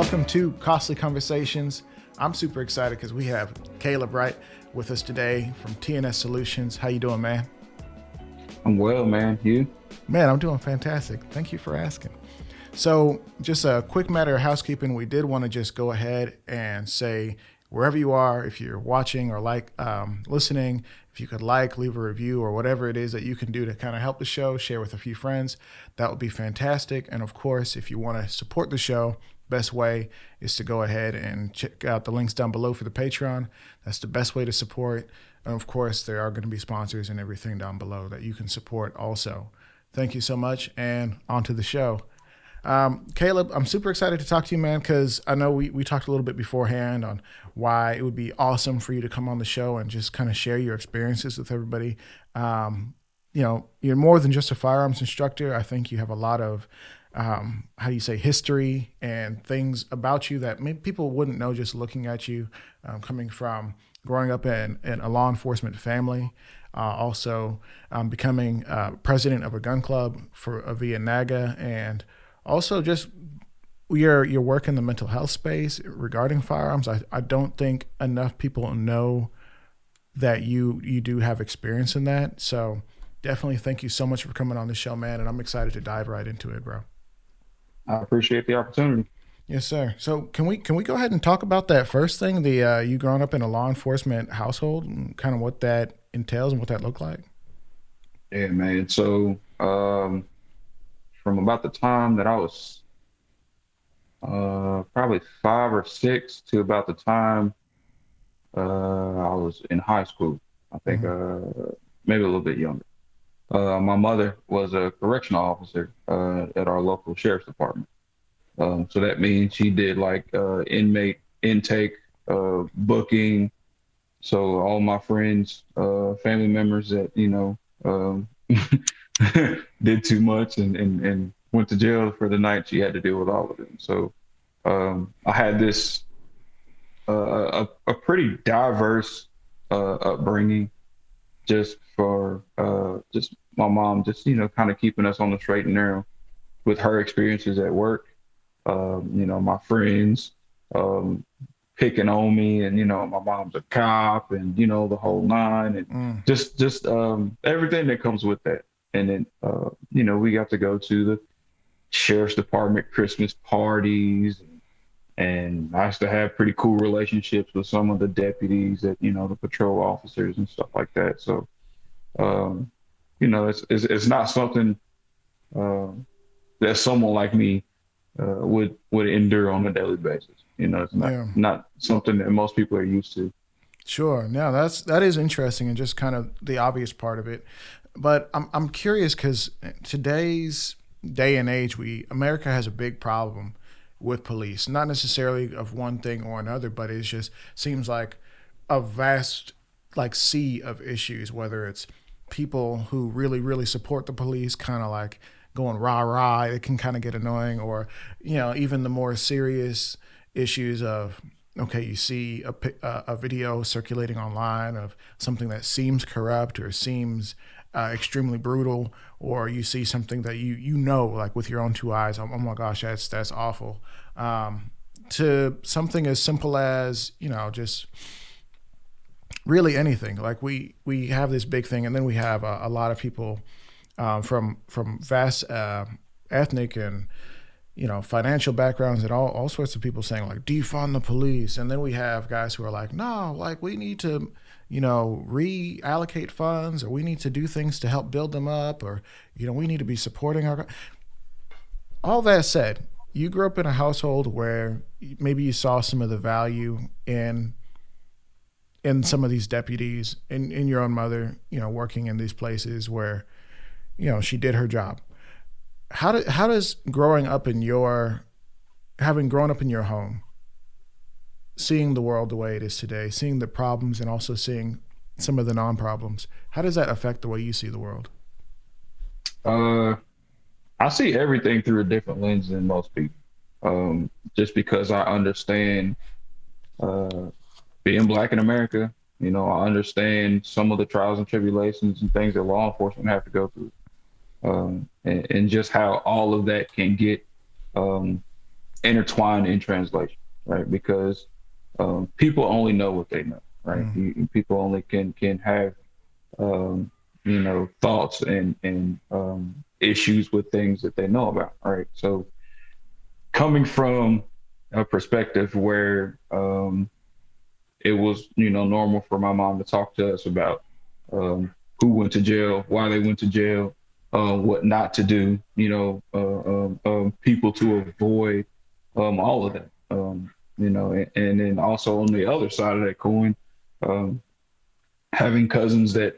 welcome to Costly Conversations. I'm super excited because we have Caleb Wright with us today from T&S Solutions. How you doing, man? I'm well, man. You? Man, I'm doing fantastic. Thank you for asking. So just a quick matter of housekeeping. We did want to just go ahead and say, wherever you are, if you're watching or listening, if you could leave a review or whatever it is that you can do to kind of help the show, share with a few friends, that would be fantastic. And of course, if you want to support the show, best way is to go ahead and check out the links down below for the Patreon. That's the best way to support. And of course, there are going to be sponsors and everything down below that you can support also. Thank you so much, and on to the show. Caleb, I'm super excited to talk to you, man, because I know we talked a little bit beforehand on why it would be awesome for you to come on the show and just kind of share your experiences with everybody. You're more than just a firearms instructor. I think you have a lot of, history and things about you that maybe people wouldn't know just looking at you, coming from growing up in a law enforcement family, also becoming president of a gun club via NAAGA, and also just your work in the mental health space regarding firearms. I don't think enough people know that you do have experience in that. So definitely thank you so much for coming on the show, man. And I'm excited to dive right into it, bro. I appreciate the opportunity. Yes, sir. So can we go ahead and talk about that first thing, you growing up in a law enforcement household, and kind of what that entails and what that looked like? Yeah, man. So from about the time that I was probably 5 or 6 to about the time I was in high school, I think maybe a little bit younger. My mother was a correctional officer at our local sheriff's department. So that means she did like inmate intake, booking. So all my friends, family members that, did too much and went to jail for the night, she had to deal with all of them. So I had this a pretty diverse upbringing, just for just my mom, just kind of keeping us on the straight and narrow with her experiences at work. My friends picking on me, and my mom's a cop, and the whole nine, and just everything that comes with that. And then we got to go to the sheriff's department Christmas parties, and I used to have pretty cool relationships with some of the deputies, the patrol officers and stuff like that. So it's not something that someone like me would endure on a daily basis. It's not something that most people are used to. Sure. No, that is interesting, and just kind of the obvious part of it. But I'm curious, because today's day and age, America has a big problem with police, not necessarily of one thing or another, but it just seems like a vast sea of issues, whether it's people who really, really support the police, kind of like going rah rah, it can kind of get annoying, or even the more serious issues of, okay, you see a video circulating online of something that seems corrupt or seems extremely brutal, or you see something that like with your own two eyes, oh my gosh, that's awful, to something as simple as just really anything. Like we have this big thing, and then we have a lot of people from vast ethnic and financial backgrounds, and all sorts of people saying like defund the police. And then we have guys who are like, no, like we need to reallocate funds, or we need to do things to help build them up, or we need to be supporting our. All that said, you grew up in a household where maybe you saw some of the value in some of these deputies, in your own mother, working in these places where she did her job. How does having grown up in your home, seeing the world the way it is today, seeing the problems and also seeing some of the non-problems, how does that affect the way you see the world? I see everything through a different lens than most people, just because I understand being Black in America. I understand some of the trials and tribulations and things that law enforcement have to go through. And just how all of that can get intertwined in translation, right? Because people only know what they know, right? Mm. People only can have um, thoughts and issues with things that they know about, right? So coming from a perspective where it was normal for my mom to talk to us about who went to jail, why they went to jail, what not to do, people to avoid, all of that, and then also on the other side of that coin, um, having cousins that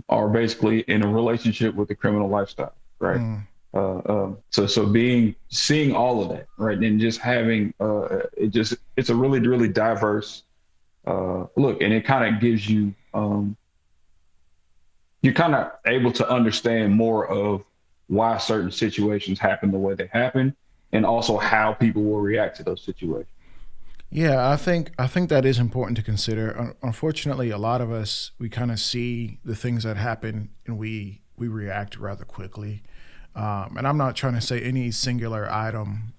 are basically in a relationship with a criminal lifestyle, right? Mm. So being seeing all of that, right, and just having it's a really really diverse look, and it kind of gives you you're kind of able to understand more of why certain situations happen the way they happen, and also how people will react to those situations. Yeah, I think that is important to consider. Unfortunately, a lot of us we kind of see the things that happen and we react rather quickly. And I'm not trying to say any singular item,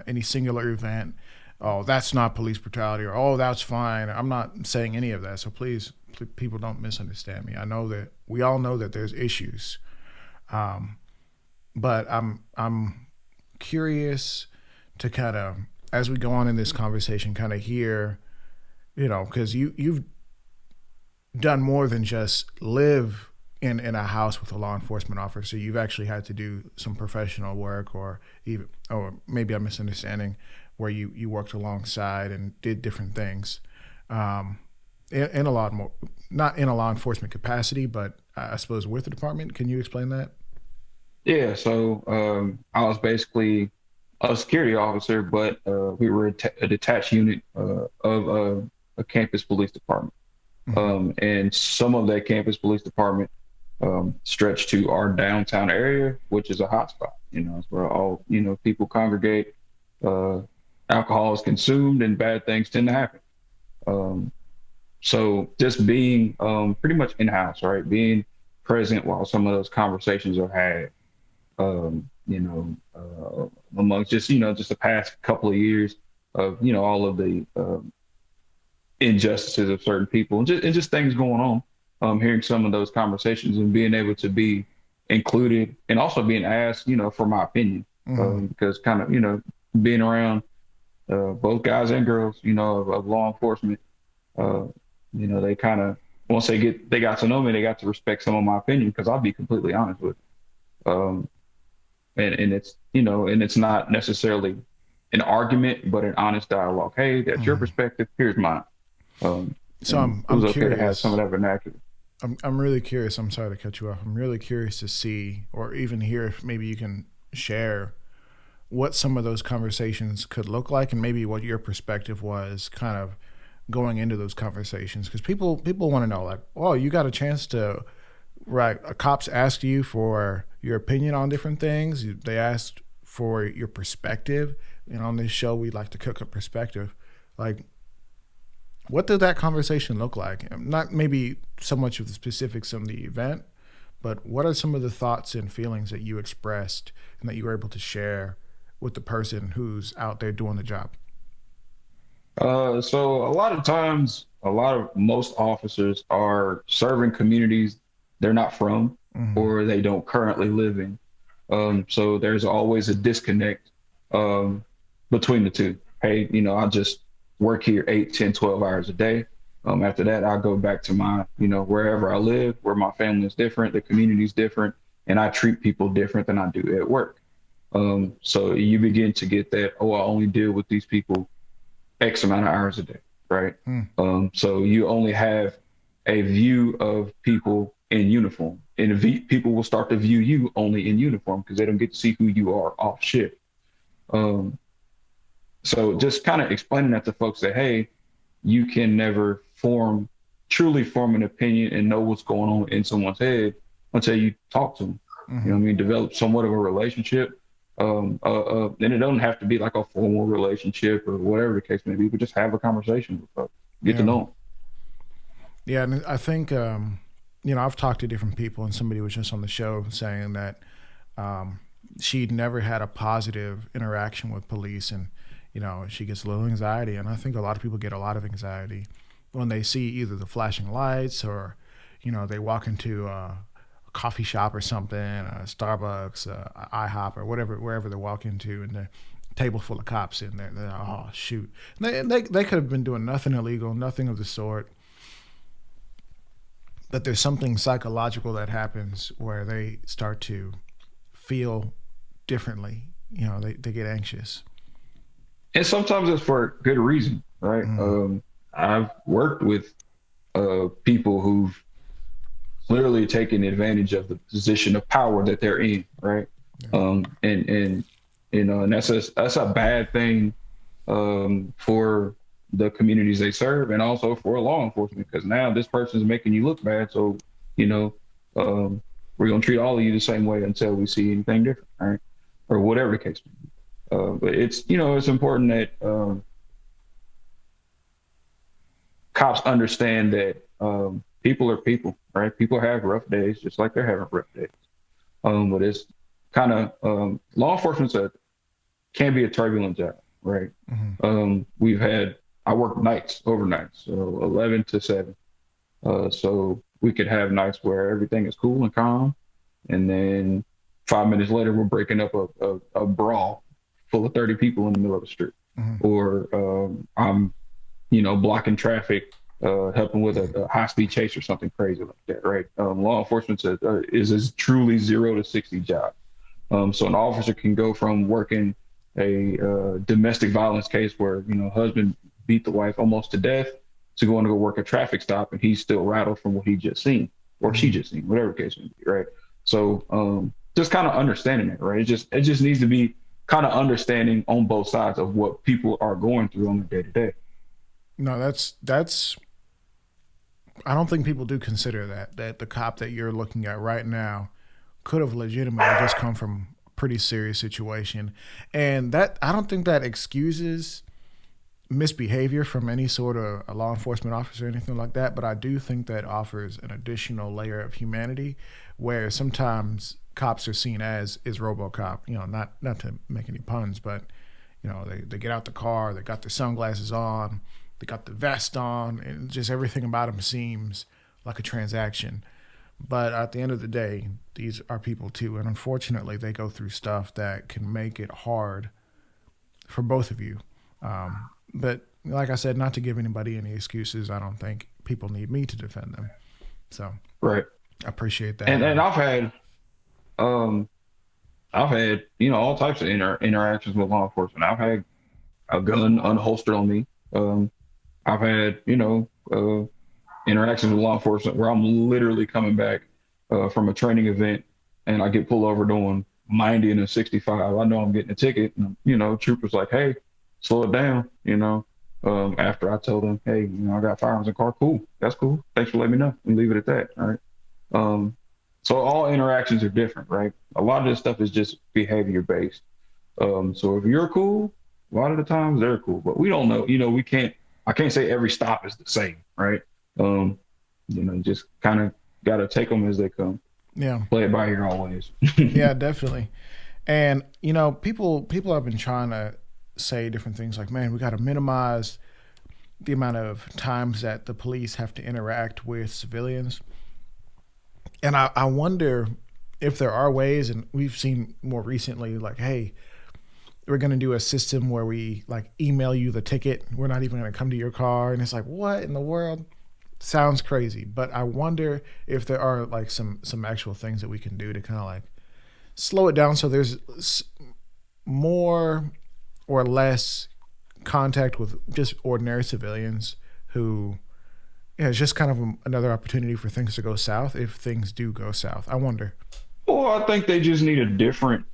any singular event. Oh, that's not police brutality, or oh, that's fine. I'm not saying any of that. So please, people don't misunderstand me. I know that we all know that there's issues, um, but I'm curious to kind of as we go on in this conversation, kind of hear, because you've done more than just live in a house with a law enforcement officer. You've actually had to do some professional work, or maybe I'm misunderstanding, where you worked alongside and did different things, um, in a lot more, not in a law enforcement capacity, but I suppose with the department. Can you explain that? Yeah, so I was basically a security officer, but we were a detached unit of a campus police department. Mm-hmm. And some of that campus police department stretched to our downtown area, which is a hotspot. It's where all people congregate. Uh, Alcohol is consumed, and bad things tend to happen. Um, so just being pretty much in house, right? Being present while some of those conversations are had amongst just the past couple of years of, all of the injustices of certain people and just things going on. Hearing some of those conversations and being able to be included and also being asked, for my opinion, Mm-hmm. because kind of, being around both guys and girls, of law enforcement, uh, they kind of, once they got to know me, they got to respect some of my opinion because I'll be completely honest with you. And it's and it's not necessarily an argument but an honest dialogue. Hey, that's your Mm-hmm. perspective, here's mine. um So and I'm it I'm was okay to have some of curious. that vernacular. I'm really curious. I'm sorry to cut you off. I'm really curious to see, or even hear, if maybe you can share what some of those conversations could look like, and maybe what your perspective was, kind of going into those conversations. Because people want to know, like, oh, you got a chance to, right? Cops asked you for your opinion on different things. They asked for your perspective, and on this show, we like to cook a perspective. Like, what did that conversation look like? Not maybe so much of the specifics of the event, but what are some of the thoughts and feelings that you expressed and that you were able to share with the person who's out there doing the job? So a lot of times, most officers are serving communities they're not from Mm-hmm. or they don't currently live in. So there's always a disconnect um, between the two. Hey, I just work here 8, 10, 12 hours a day. After that, I go back to my, wherever I live, where my family is different, the community is different, and I treat people different than I do at work. So you begin to get that, oh, I only deal with these people X amount of hours a day, right? Mm. So you only have a view of people in uniform, and people will start to view you only in uniform because they don't get to see who you are off shift. Um, so just kind of explaining that to folks that, hey, you can never truly form an opinion and know what's going on in someone's head until you talk to them. Mm-hmm. I mean, develop somewhat of a relationship. And it doesn't have to be like a formal relationship or whatever the case may be, but just have a conversation with folks, get to Yeah. know them. Yeah. And I think, I've talked to different people, and somebody was just on the show saying that, um, she'd never had a positive interaction with police, and she gets a little anxiety, and I think a lot of people get a lot of anxiety when they see either the flashing lights or they walk into a coffee shop or something, a Starbucks, IHOP, or whatever, wherever they walk into, and the table full of cops in there. They're, oh shoot, they could have been doing nothing illegal, nothing of the sort. But there's something psychological that happens where they start to feel differently. They get anxious. And sometimes it's for good reason, right? Mm, I've worked with people who've clearly taken advantage of the position of power that they're in, right? yeah. And that's a bad thing for the communities they serve, and also for law enforcement, because now this person's making you look bad. So, you know, um, we're gonna treat all of you the same way until we see anything different, right? Or whatever the case may be. But it's important that cops understand that people are people, right? People have rough days, just like they're having rough days. But it's kind of law enforcement can be a turbulent job, right? Mm-hmm. I work nights, overnights, so 11 to 7. So we could have nights where everything is cool and calm, and then 5 minutes later, we're breaking up a brawl full of 30 people in the middle of the street. Mm-hmm. Or I'm, blocking traffic, helping with a high speed chase or something crazy like that, right? Law enforcement is a truly 0 to 60 job. So an officer can go from working a domestic violence case where, husband beat the wife almost to death, to going to go work a traffic stop, and he's still rattled from what he just seen, or she Mm-hmm. just seen, whatever the case may be, right? So just kind of understanding it, right? It just needs to be kind of understanding on both sides of what people are going through on a day to day. No, that's. I don't think people do consider that the cop that you're looking at right now could have legitimately just come from a pretty serious situation, and that I don't think that excuses misbehavior from any sort of a law enforcement officer or anything like that. But I do think that offers an additional layer of humanity, where sometimes cops are seen as is RoboCop. Not to make any puns, but they get out the car, they got their sunglasses on, they got the vest on, and just everything about them seems like a transaction. But at the end of the day, these are people too, and unfortunately, they go through stuff that can make it hard for both of you. But like I said, not to give anybody any excuses, I don't think people need me to defend them. So Right. I appreciate that. And um all types of interactions with law enforcement. I've had a gun unholstered on me. I've had, interactions with law enforcement where I'm literally coming back from a training event, and I get pulled over doing 90 and a 65. I know I'm getting a ticket. And, trooper's like, hey, slow it down, after I tell them, hey, I got firearms in the car. Cool. That's cool. Thanks for letting me know. And leave it at that. All right. Um, so all interactions are different, right? A lot of this stuff is just behavior based. So if you're cool, a lot of the times they're cool, but we don't know, I can't say every stop is the same, right? Um, just kind of got to take them as they come. Yeah, Play it by ear always. yeah, definitely. And people have been trying to say different things like, man, we got to minimize the amount of times that the police have to interact with civilians. And I wonder if there are ways, and we've seen more recently, like, hey, we're going to do a system where we like email you the ticket. We're not even going to come to your car. And it's like, what in the world? Sounds crazy. But I wonder if there are like some actual things that we can do to kind of like slow it down so there's more or less contact with just ordinary civilians who, it's just kind of another opportunity for things to go south if things do go south. I wonder. Well, I think they just need a different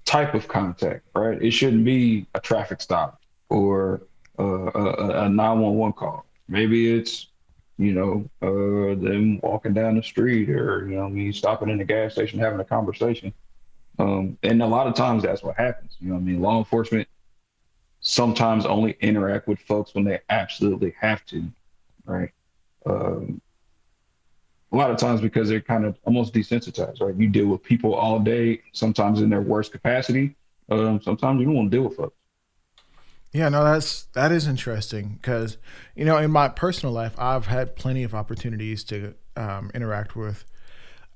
type of contact, right? It shouldn't be a traffic stop or a 911 call. Maybe it's, them walking down the street, or, me stopping in the gas station having a conversation. And a lot of times that's what happens. Law enforcement sometimes only interact with folks when they absolutely have to, right? Um, A lot of times because they're kind of almost desensitized, right? You deal with people all day, sometimes in their worst capacity. Sometimes you don't want to deal with folks. Yeah, no, that is interesting because in my personal life, I've had plenty of opportunities to interact with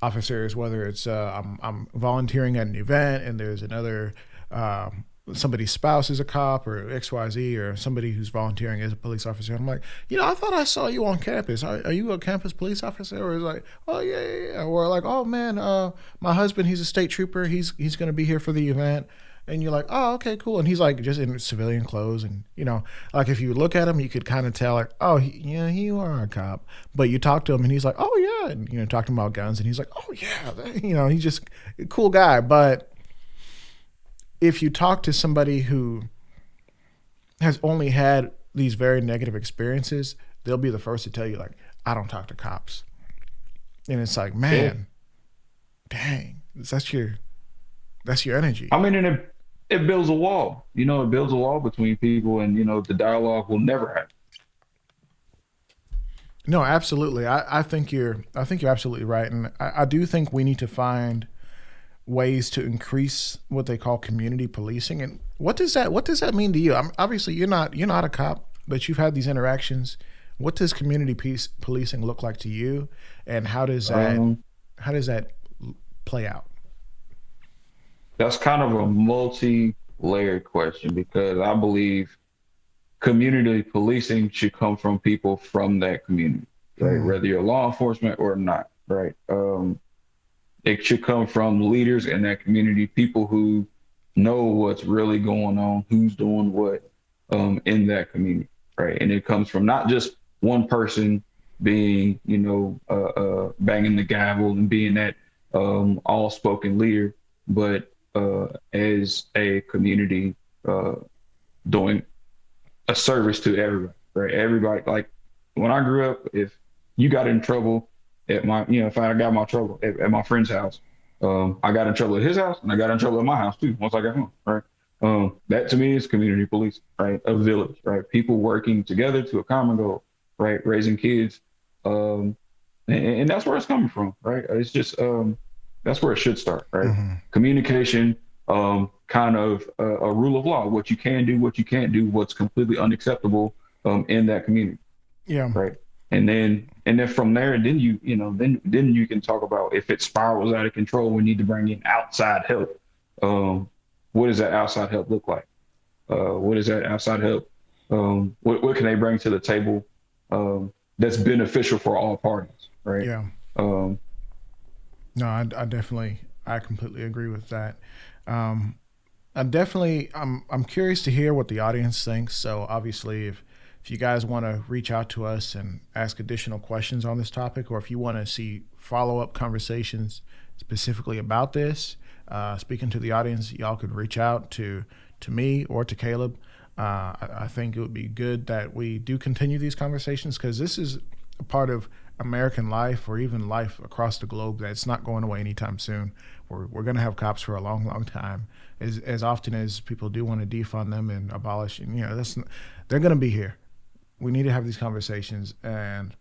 officers. Whether it's I'm volunteering at an event and there's another somebody's spouse is a cop or XYZ or somebody who's volunteering as a police officer. I'm like, I thought I saw you on campus. Are you a campus police officer? Or it's like, oh yeah, yeah, yeah. Or like, oh man, my husband, he's a state trooper. He's gonna be here for the event. And you're like, oh, okay, cool. And he's like just in civilian clothes, and like if you look at him, you could kind of tell, like, oh, yeah, you are a cop. But you talk to him, and he's like, oh yeah, and talking about guns, and he's like, oh yeah, he's just a cool guy. But if you talk to somebody who has only had these very negative experiences, they'll be the first to tell you, like, I don't talk to cops. And it's like, Yeah. man, dang, that's your energy. I mean, and it builds a wall. It builds a wall between people, and the dialogue will never happen. No, absolutely. I think you're absolutely right, and I do think we need to find ways to increase what they call community policing. And what does that mean to you? Obviously, you're not a cop, but you've had these interactions. What does community policing look like to you, and Um, how does that play out? that's kind of a multi-layered question because I believe community policing should come from people from that community, right? Mm, Whether you're law enforcement or not, right? It should come from leaders in that community, people who know what's really going on, who's doing what in that community, right? And it comes from not just one person being, banging the gavel and being that all-spoken leader, but as a community doing a service to everybody, right? Everybody, like when I grew up, if you got in trouble at if I got my trouble at my friend's house, I got in trouble at his house and I got in trouble at my house too once I got home, right? That to me is community police, right? A village, right? People working together to a common goal, right? Raising kids, um, and that's where it's coming from, right? It's just that's where it should start, right? hmm Communication, kind of a rule of law, what you can do, what you can't do, what's completely unacceptable in that community, Yeah. right? And then from there, then then you can talk about if it spirals out of control, we need to bring in outside help. Um, what does that outside help look like? What is that outside help? What can they bring to the table that's beneficial for all parties, right? Yeah. Um, No, I completely agree with that. Um, I'm curious to hear what the audience thinks. So obviously, if you guys want to reach out to us and ask additional questions on this topic, or if you want to see follow up conversations specifically about this, speaking to the audience, y'all could reach out to me or to Caleb. I think it would be good that we do continue these conversations because this is a part of American life or even life across the globe that's not going away anytime soon. We're going to have cops for a long, long time. As often as people do want to defund them and abolish, they're going to be here. We need to have these conversations. And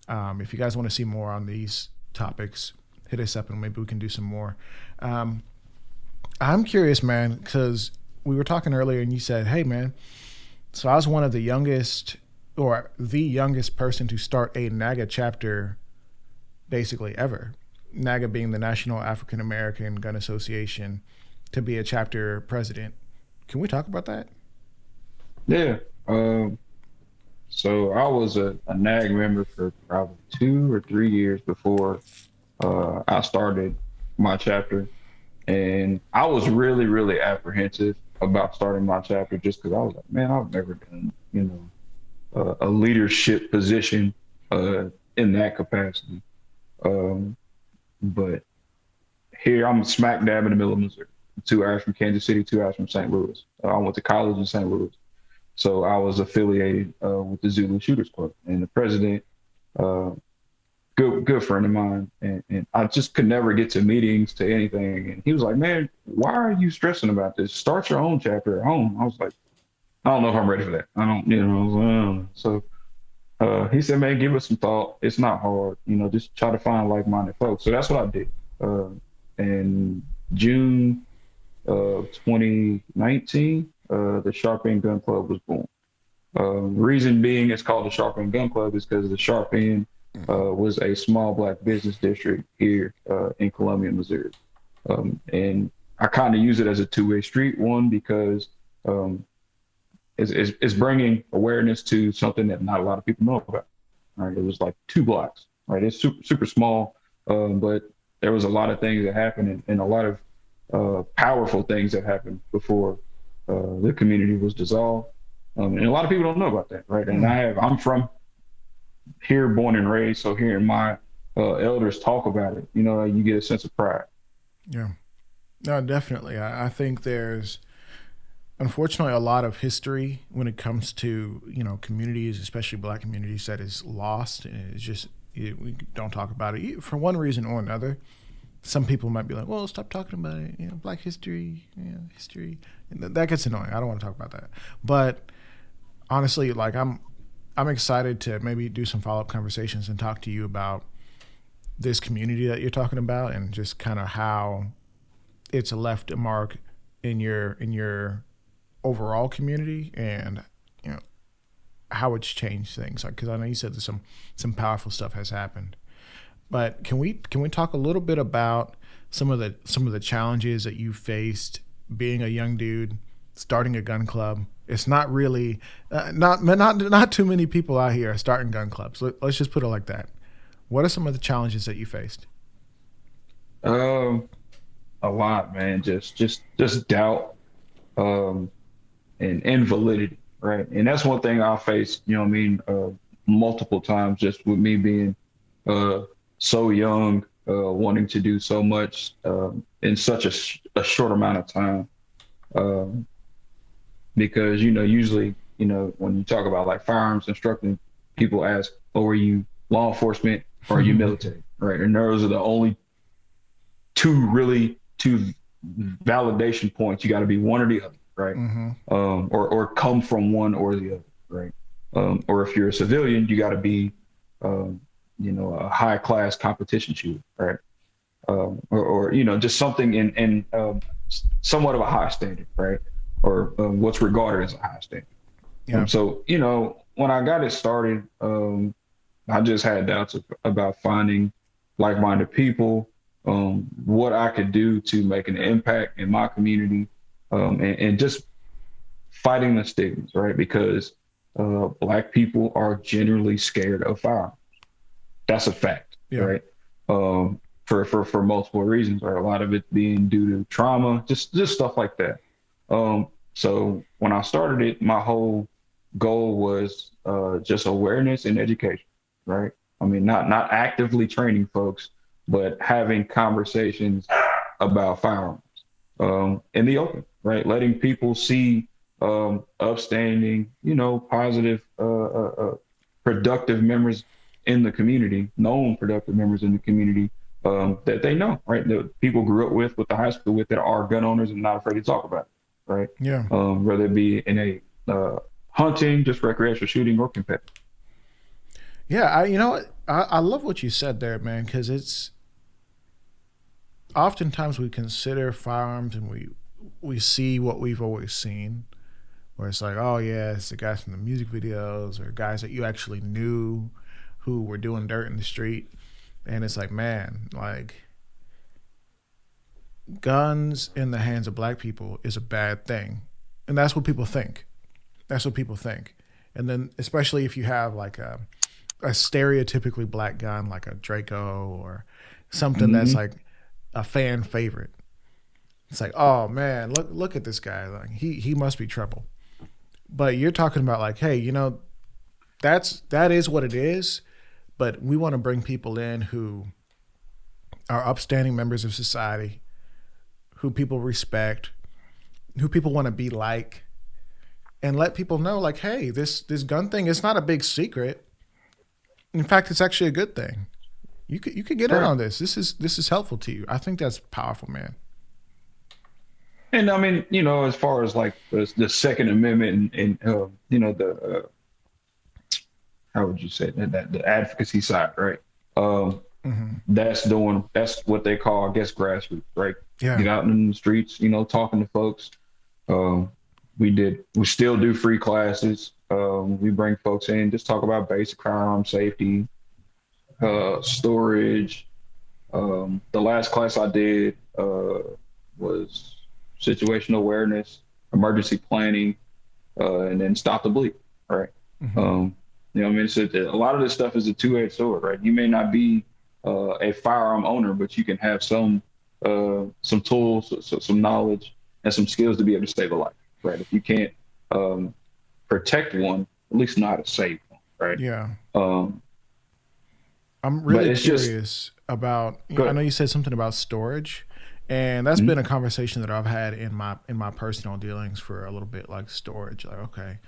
if you guys want to see more on these topics, hit us up and maybe we can do some more. Um, I'm curious, man, because we were talking earlier and you said, hey, man, so I was one of the youngest or the youngest person to start a NAAGA chapter basically ever. NAAGA being the National African American Gun Association, to be a chapter president. Can we talk about that? yeah. So I was a NAG member for probably 2 or 3 years before I started my chapter. And I was really, really apprehensive about starting my chapter just because I was like, man, I've never done, a leadership position in that capacity. Um, but here I'm smack dab in the middle of Missouri, 2 hours from Kansas City, 2 hours from St. Louis. I went to college in St. Louis. So I was affiliated with the Zulu Shooters Club, and the president, uh, good friend of mine, and I just could never get to meetings, to anything. And he was like, "Man, why are you stressing about this? Start your own chapter at home." I was like, "I don't know if I'm ready for that. I don't, you know." I was like, "Oh." So He said, man, give it some thought. It's not hard. Just try to find like-minded folks. So that's what I did. In June of 2019, the Sharp End Gun Club was born. Reason being it's called the Sharp End Gun Club is because the Sharp End was a small black business district here in Columbia, Missouri. And I kind of use it as a two-way street. One, because um, it's bringing awareness to something that not a lot of people know about. Right? It was like 2 blocks. Right? It's super super small, but there was a lot of things that happened and a lot of powerful things that happened before the community was dissolved. And a lot of people don't know about that, right? And Mm, I'm from here, born and raised, so hearing my elders talk about it, you get a sense of pride. yeah. No, definitely. I think there's unfortunately a lot of history when it comes to communities, especially black communities, that is lost, and it's just we don't talk about it for one reason or another. Some people might be like, "Well, stop talking about it." Black history, history, and that gets annoying. I don't want to talk about that. But honestly, like I'm excited to maybe do some follow up conversations and talk to you about this community that you're talking about and just kind of how it's left a mark in your overall community and you know how it's changed things. Like, because I know you said that some powerful stuff has happened. But can we talk a little bit about some of the challenges that you faced being a young dude starting a gun club? It's not really not too many people out here are starting gun clubs. Let's just put it like that. What are some of the challenges that you faced? Um, a lot, man. Just doubt, um, and invalidity, right? And that's one thing I faced, what I mean, multiple times, just with me being uh, so young, wanting to do so much in such a short amount of time. Um, because usually, when you talk about like firearms instructing, people ask, "Oh, are you law enforcement or are you military?" Right? And those are the only two validation points. You got to be one or the other, right? Mm-hmm. Or come from one or the other, right? Or if you're a civilian, you got to be, um, a high class competition shooter, right? Or just something in somewhat of a high standard, right? Or what's regarded as a high standard. Yeah. So when I got it started, I just had doubts about finding like-minded people, what I could do to make an impact in my community, and just fighting the stigmas, right? Because Black people are generally scared of firearms. That's a fact, Yeah. right? For multiple reasons, right? A lot of it being due to trauma, just stuff like that. So when I started it, my whole goal was just awareness and education, right? I mean, not actively training folks, but having conversations about firearms in the open, right? Letting people see upstanding, positive, productive members in the community, known productive members in the community that they know, right? That people grew up with the high school with, that are gun owners and not afraid to talk about it, right? Yeah. Whether it be in a hunting, just recreational shooting, or competitive. Yeah. I love what you said there, man, because it's oftentimes we consider firearms and we see what we've always seen, where it's like, oh yeah, it's the guys from the music videos or guys that you actually knew who were doing dirt in the street, and it's like, man, like guns in the hands of black people is a bad thing, and that's what people think. That's what people think, and then especially if you have like a stereotypically black gun like a Draco or something that's Mm-hmm. like a fan favorite. It's like, oh man, look at this guy. Like he must be trouble. But you're talking about like, hey, that is what it is. But we want to bring people in who are upstanding members of society, who people respect, who people want to be like, and let people know like, hey, this gun thing is not a big secret. In fact, it's actually a good thing. You could get in Right. on this. This is helpful to you. I think that's powerful, man. And I mean, as far as like the Second Amendment and the how would you say that the advocacy side, right? Um, Hmm. that's what they call, I guess, grassroots, right? Yeah. Get out in the streets, talking to folks. Um, we still do free classes. We bring folks in, just talk about basic firearm safety, storage. The last class I did was situational awareness, emergency planning, and then stop the bleed, right? Hmm. Um, I mean, so a lot of this stuff is a two-edged sword, right? You may not be a firearm owner, but you can have some tools, some knowledge, and some skills to be able to save a life, right? If you can't um, protect one, at least know how to save one, right? Yeah. Um, I'm but really it's just curious about. I good. know you said something about storage, and that's been Mhm. a conversation that I've had in my personal dealings for a little bit, like storage. Like, okay,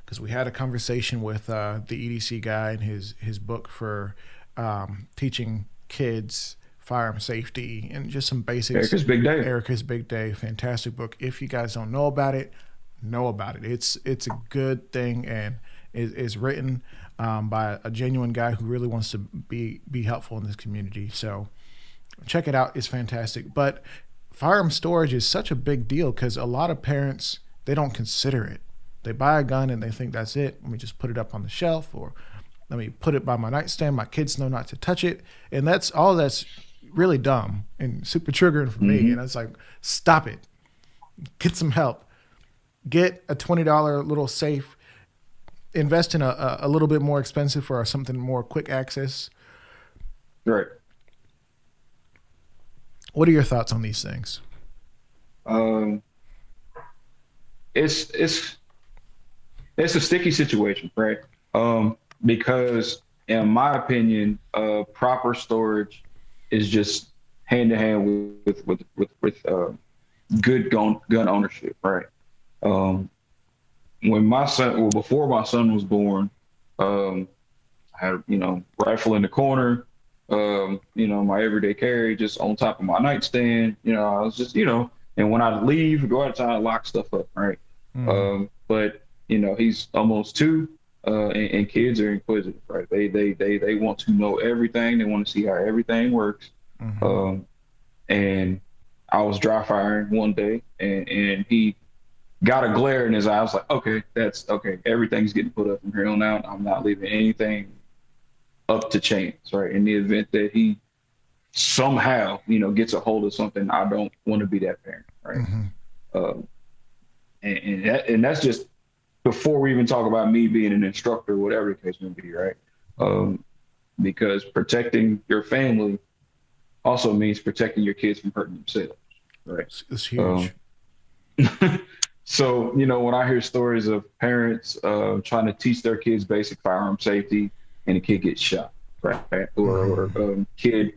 because we had a conversation with the EDC guy and his book for teaching kids firearm safety and just some basics. Erica's big day. Erica's Big Day, fantastic book. If you guys don't know about it, know about it. It's a good thing and is written by a genuine guy who really wants to be helpful in this community. So check it out. It's fantastic. But firearm storage is such a big deal because a lot of parents they don't consider it. They buy a gun and they think that's it. Let me just put it up on the shelf or let me put it by my nightstand. My kids know not to touch it, and that's really dumb and super triggering for me. And Hmm. it's like, stop it. Get some help. Get a $20 little safe. Invest in a little bit more expensive for something more quick access. Right. What are your thoughts on these things? Um, it's it's it's a sticky situation, right? Because in my opinion, proper storage is just hand to hand with good gun ownership, right? Um, before my son was born, um, I had rifle in the corner, my everyday carry just on top of my nightstand. I was just and when I leave, go outside, I lock stuff up, right? Mm-hmm. But he's almost two, and kids are inquisitive, right? They want to know everything. They want to see how everything works. Mm-hmm. Um, and I was dry firing one day, and he got a glare in his eye. I was like, okay, that's okay. Everything's getting put up from here on out. I'm not leaving anything up to chance, right? In the event that he somehow, gets a hold of something, I don't want to be that parent, right? Mm-hmm. Um, and that's just before we even talk about me being an instructor, whatever the case may be, right? Um, because protecting your family also means protecting your kids from hurting themselves, right? It's Um, huge. so, when I hear stories of parents trying to teach their kids basic firearm safety and a kid gets shot, right? Or Mm-hmm. kid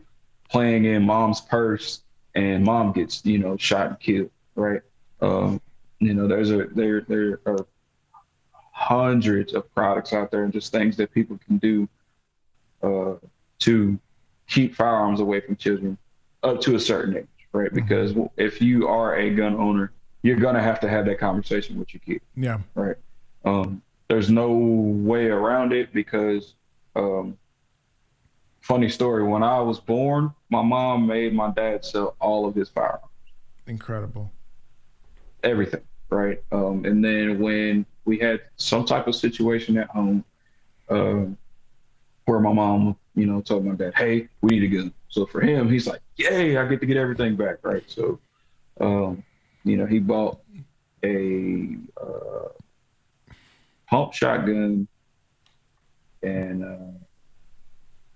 playing in mom's purse and mom gets, shot and killed, right? Um, there are hundreds of products out there and just things that people can do to keep firearms away from children up to a certain age, right? Mm-hmm. Because if you are a gun owner, you're gonna have to have that conversation with your kid, Yeah. right? There's no way around it because, um, funny story, when I was born, my mom made my dad sell all of his firearms, Incredible. everything, right? And then when we had some type of situation at home, um, where my mom, told my dad, "Hey, we need a gun." So for him, he's like, "Yay, I get to get everything back," right? So, um, he bought a pump shotgun and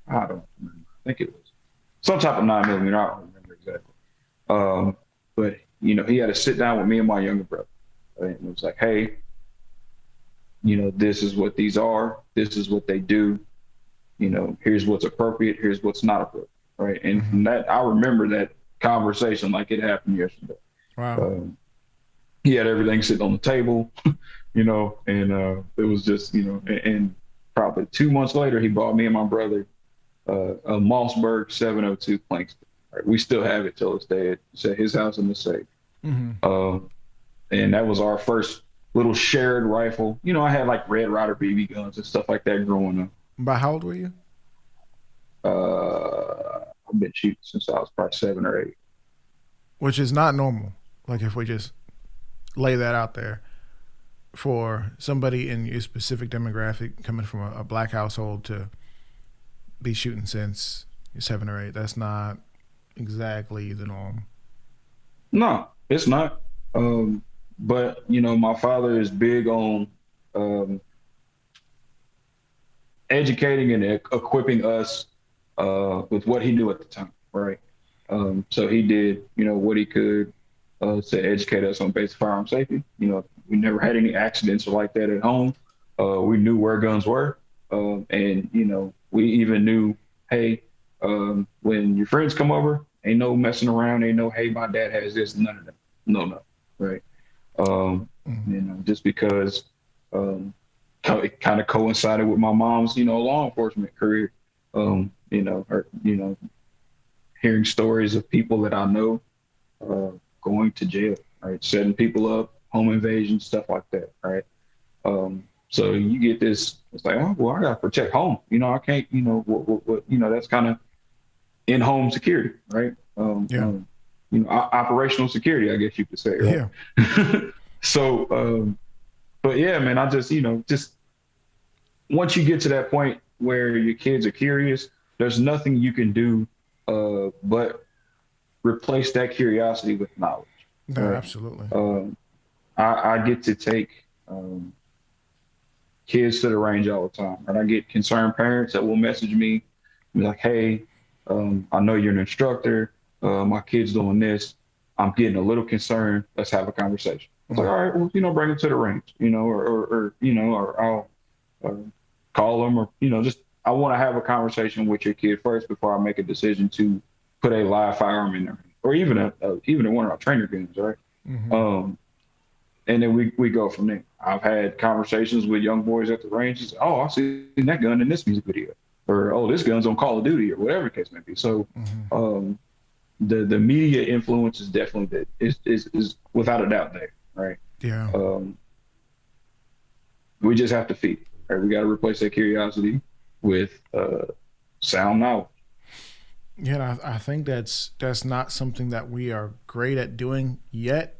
I don't remember. I think it was some type of 9 millimeter. I don't remember exactly. Um, but he had to sit down with me and my younger brother, right? And it was like, "Hey, this is what these are. This is what they do. Here's what's appropriate. Here's what's not appropriate." Right. And Mm-hmm. from that, I remember that conversation like it happened yesterday. Wow. Um, he had everything sitting on the table, and it was just, and probably 2 months later, he bought me and my brother a Mossberg 702 Plankston. Right. We still have it till this day. It's at his house in the safe. Mm-hmm. Um, and that was our first little shared rifle. I had like Red Ryder BB guns and stuff like that growing up. By how old were you? I've been shooting since I was probably 7 or 8. Which is not normal. Like if we just lay that out there for somebody in your specific demographic coming from a black household to be shooting since you're 7 or 8, that's not exactly the norm. No, it's not. But my father is big on um, educating and equipping us with what he knew at the time, right? So he did, what he could to educate us on basic firearm safety. We never had any accidents or like that at home. We knew where guns were, and we even knew, hey, when your friends come over, ain't no messing around, ain't no, hey, my dad has this, none of that. No, no, right? Um, Mm-hmm. just because um, it kind of coincided with my mom's, law enforcement career. Her, hearing stories of people that I know uh, going to jail, right? Setting people up, home invasion, stuff like that, right? So you get this, it's like, oh, well, I gotta protect home. I can't, that's kind of in-home security, right? Yeah. Operational security, I guess you could say, Yeah. right? So, but yeah, man, I just, just once you get to that point where your kids are curious, there's nothing you can do but replace that curiosity with knowledge, No, right? absolutely. Um, I get to take kids to the range all the time, and I get concerned parents that will message me, be like, "Hey, I know you're an instructor. My kid's doing this. I'm getting a little concerned. Let's have a conversation." I was like, Mm. "All right, well, bring them to the range, or I'll uh, call them, or just I want to have a conversation with your kid first before I make a decision to put a live firearm in there, or even even one of our trainer guns, right?" Mm-hmm. Um, and then we go from there. I've had conversations with young boys at the range. Say, oh, I've seen that gun in this music video, or oh, this gun's on Call of Duty, or whatever the case may be. So Mm-hmm. um, the media influence is definitely that is without a doubt there, right? Yeah. Um, we just have to feed it, right? We got to replace that curiosity with sound knowledge. Yeah, I think that's not something that we are great at doing yet.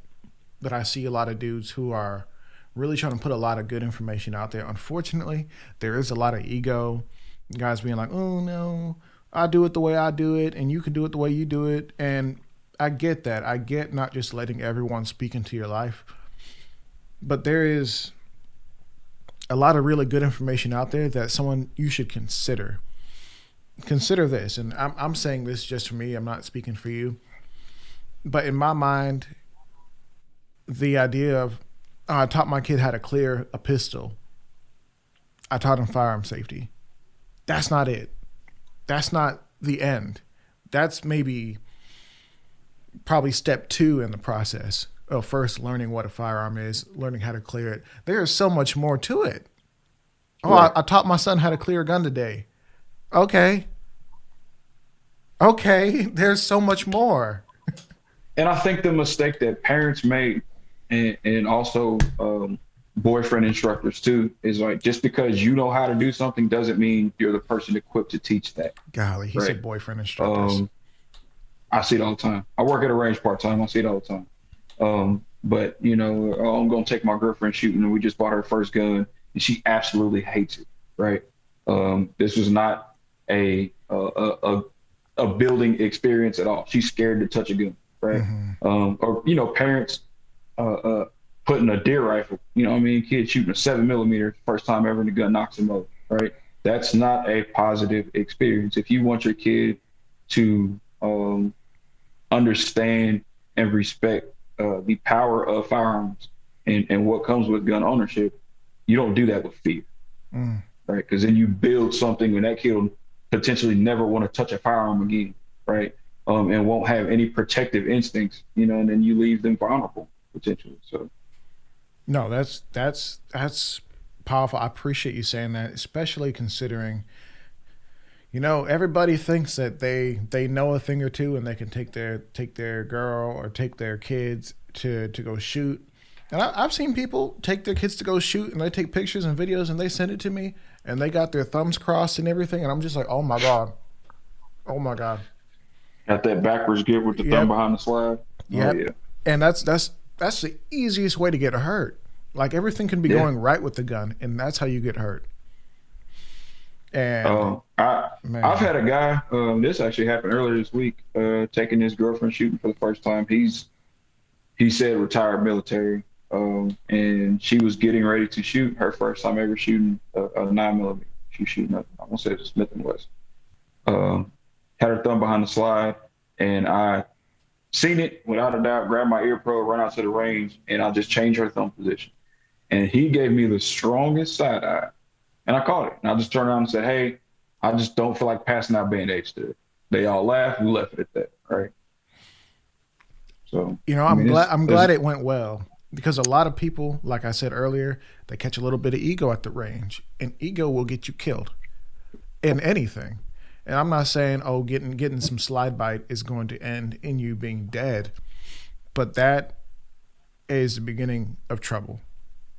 But I see a lot of dudes who are really trying to put a lot of good information out there. Unfortunately, there is a lot of ego. Guys being like, "Oh no, I do it the way I do it, and you can do it the way you do it." And I get that. I get not just letting everyone speak into your life, but there is a lot of really good information out there that someone you should consider. Consider this, and I'm saying this just for me. I'm not speaking for you, but in my mind, the idea of I taught my kid how to clear a pistol. I taught him firearm safety. That's not it. That's not the end. That's maybe probably step two in the process of first learning what a firearm is, learning how to clear it. There is so much more to it. Oh, Right. I taught my son how to clear a gun today. Okay. Okay. There's so much more. And I think the mistake that parents make, and also boyfriend instructors too, is like just because you know how to do something doesn't mean you're the person equipped to teach that, Golly, he right? said boyfriend instructors. Um, I see it all the time. I work at a range part time. I see it all the time. But oh, I'm gonna take my girlfriend shooting, and we just bought her first gun, and she absolutely hates it, right? This was not a building experience at all. She's scared to touch a gun, right? Mm-hmm. Or parents uh, uh, putting a deer rifle, what I mean, kid shooting a 7 millimeter first time ever, and the gun knocks him over, right? That's not a positive experience. If you want your kid to understand and respect the power of firearms and what comes with gun ownership, you don't do that with fear, Mm. right? Because then you build something and that kid will potentially never want to touch a firearm again, right? And won't have any protective instincts, and then you leave them vulnerable potentially. So No, that's powerful. I appreciate you saying that, especially considering everybody thinks that they know a thing or two and they can take their girl or take their kids to go shoot. And I've seen people take their kids to go shoot and they take pictures and videos and they send it to me. and they got their thumbs crossed and everything, and I'm just like, oh my god, oh my god. Got that backwards grip with the thumb Yep, behind the slide. Oh yep. yeah, And that's the easiest way to get hurt. Like everything can be yeah. going right with the gun, and that's how you get hurt. And I've man, had a guy. This actually happened earlier this week. Taking his girlfriend shooting for the first time. He said retired military. And she was getting ready to shoot her first time ever shooting a 9 millimeter. She was shooting a, I won't say it's a Smith and Wesson. Had her thumb behind the slide, and I seen it without a doubt. Grabbed my ear pro, run out to the range, and I just changed her thumb position. And he gave me the strongest side eye, and I caught it. And I just turned around and said, "Hey, I just don't feel like passing out band-aids to it." They all laughed. We left it at that, right? So, you know, I mean, I'm glad it went well because a lot of people, like I said earlier, they catch a little bit of ego at the range, and ego will get you killed in anything. And I'm not saying, oh, getting some slide bite is going to end in you being dead, but that is the beginning of trouble.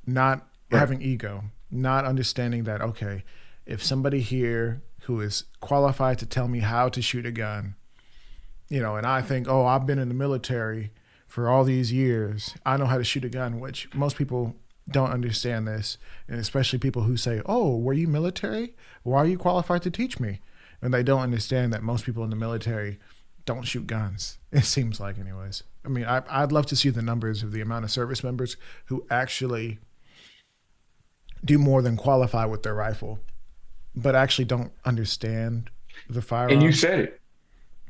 Not right, having ego, not understanding that, okay, if somebody here who is qualified to tell me how to shoot a gun, and I think, oh, I've been in the military for all these years, I know how to shoot a gun, which most people don't understand this, and especially people who say, oh, were you military? Why are you qualified to teach me? And they don't understand that most people in the military don't shoot guns. It seems like, anyways. I mean, I'd love to see the numbers of the amount of service members who actually do more than qualify with their rifle, but actually don't understand the and you firearm. said it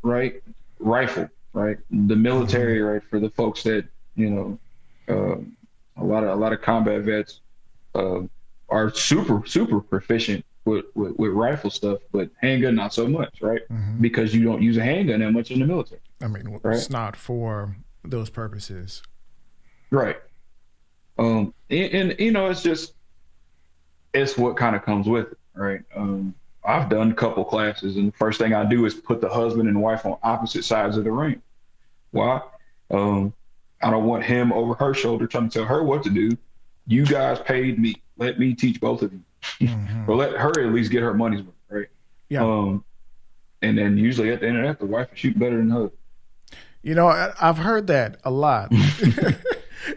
right. Rifle, right? The Mm-hmm. military, right? For the folks that you know, a lot of combat vets uh, are super proficient with rifle stuff, but handgun not so much, right? Mm-hmm. Because you don't use a handgun that much in the military, I mean, right? it's not for those purposes. Right. And it's just it's what kind of comes with it, right? I've done a couple classes, and the first thing I do is put the husband and wife on opposite sides of the ring. Why? Um, I don't want him over her shoulder trying to tell her what to do. You guys paid me. Let me teach both of you, Mm-hmm. or let her at least get her money's worth, right? Yeah. Um, and then usually at the end of that, the wife will shoot better than her. I've heard that a lot.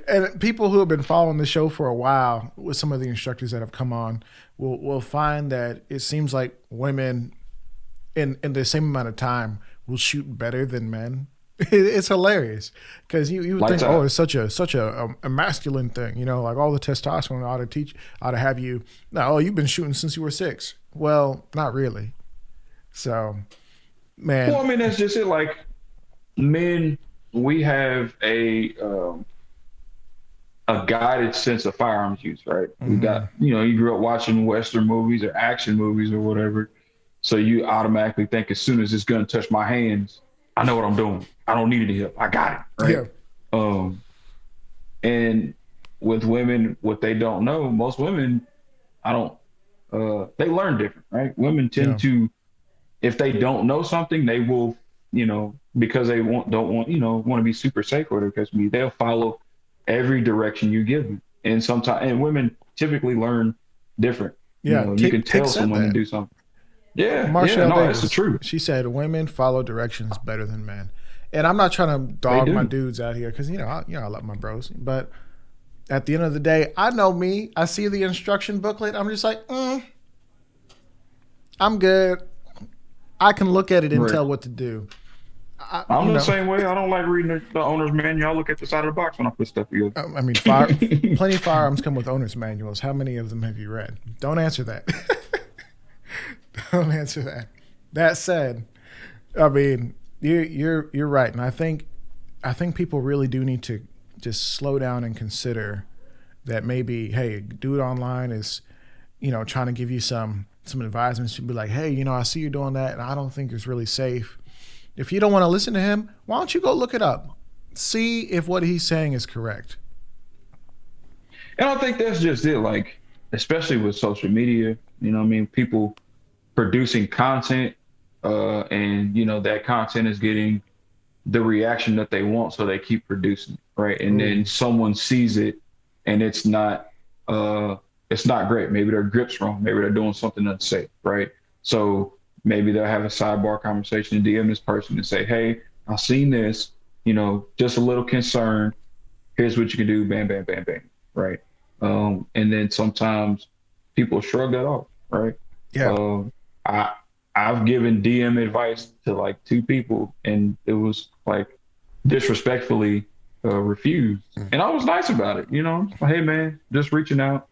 And people who have been following the show for a while, with some of the instructors that have come on, will find that it seems like women in the same amount of time will shoot better than men. It's hilarious because you would think, Lights oh, out. it's such a masculine thing, like all the testosterone ought to have you. No, oh, you've been shooting since you were 6. Well, not really. So, Well, man, I mean that's just it. Like men, we have a guided sense of firearms use, right? We mm-hmm. got, you grew up watching Western movies or action movies or whatever. So you automatically think as soon as this gun touched my hands, I know what I'm doing. I don't need any help. I got it, right? Yeah, Um, and with women, what they don't know, most women, I don't, they learn different, right? Women tend yeah, to, if they don't know something, they will, because they don't want, want to be super safe with it, because they'll follow every direction you give them. And sometimes, and women typically learn different. yeah. You can Tick tell said someone to that. do something. Yeah, yeah, Marshall no, that's the Davis. truth. She said women follow directions better than men. And I'm not trying to They dog my do. dudes out here because I love my bros. But at the end of the day, I know me. I see the instruction booklet. I'm just like, I'm good. I can look at it and Right. tell what to do. I, I'm you the know, same way. I don't like reading the owner's manual. I look at the side of the box when I put stuff together. I mean, plenty of firearms come with owner's manuals. How many of them have you read? Don't answer that. Don't answer that. That said, I mean, you're right, and I think people really do need to just slow down and consider that maybe, hey, dude online is, trying to give you some advisements to be like, hey, I see you doing that, and I don't think it's really safe. If you don't want to listen to him, why don't you go look it up, see if what he's saying is correct. And I think that's just it. Like, especially with social media, what I mean, people producing content, and that content is getting the reaction that they want, so they keep producing, right? And then Ooh, someone sees it, and it's not. it's not great. Maybe their grip's wrong. Maybe they're doing something unsafe, right? So maybe they'll have a sidebar conversation and DM this person and say, hey, I've seen this, just a little concern. Here's what you can do, bam, bam, bam, bam, right? And then sometimes people shrug that off, right? Yeah. Um, I I've given DM advice to like two people, and it was like disrespectfully refused, and I was nice about it, Like, hey man, just reaching out,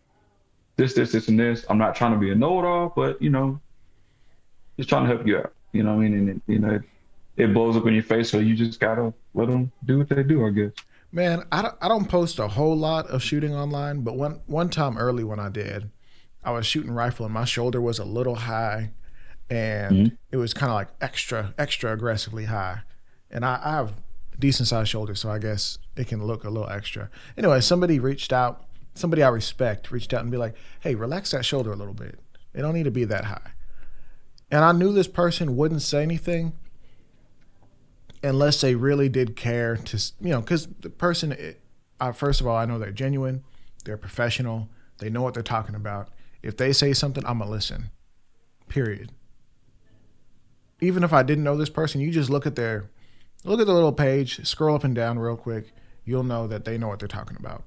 this, and this. I'm not trying to be a know-it-all, but just trying to help you out. You know what I mean? And it blows up in your face, so you just gotta let them do what they do, I guess. Man, I don't post a whole lot of shooting online, but one time early when I did, I was shooting rifle and my shoulder was a little high, and Hmm. it was kind of like extra aggressively high, and I have decent sized shoulders, so I guess it can look a little extra. Anyway, somebody I respect reached out and be like, "Hey, relax that shoulder a little bit. It don't need to be that high." And I knew this person wouldn't say anything unless they really did care to, because the person, first of all, I know they're genuine, they're professional, they know what they're talking about. If they say something, I'm gonna listen. Period. Even if I didn't know this person, you just look at the little page, scroll up and down real quick, you'll know that they know what they're talking about.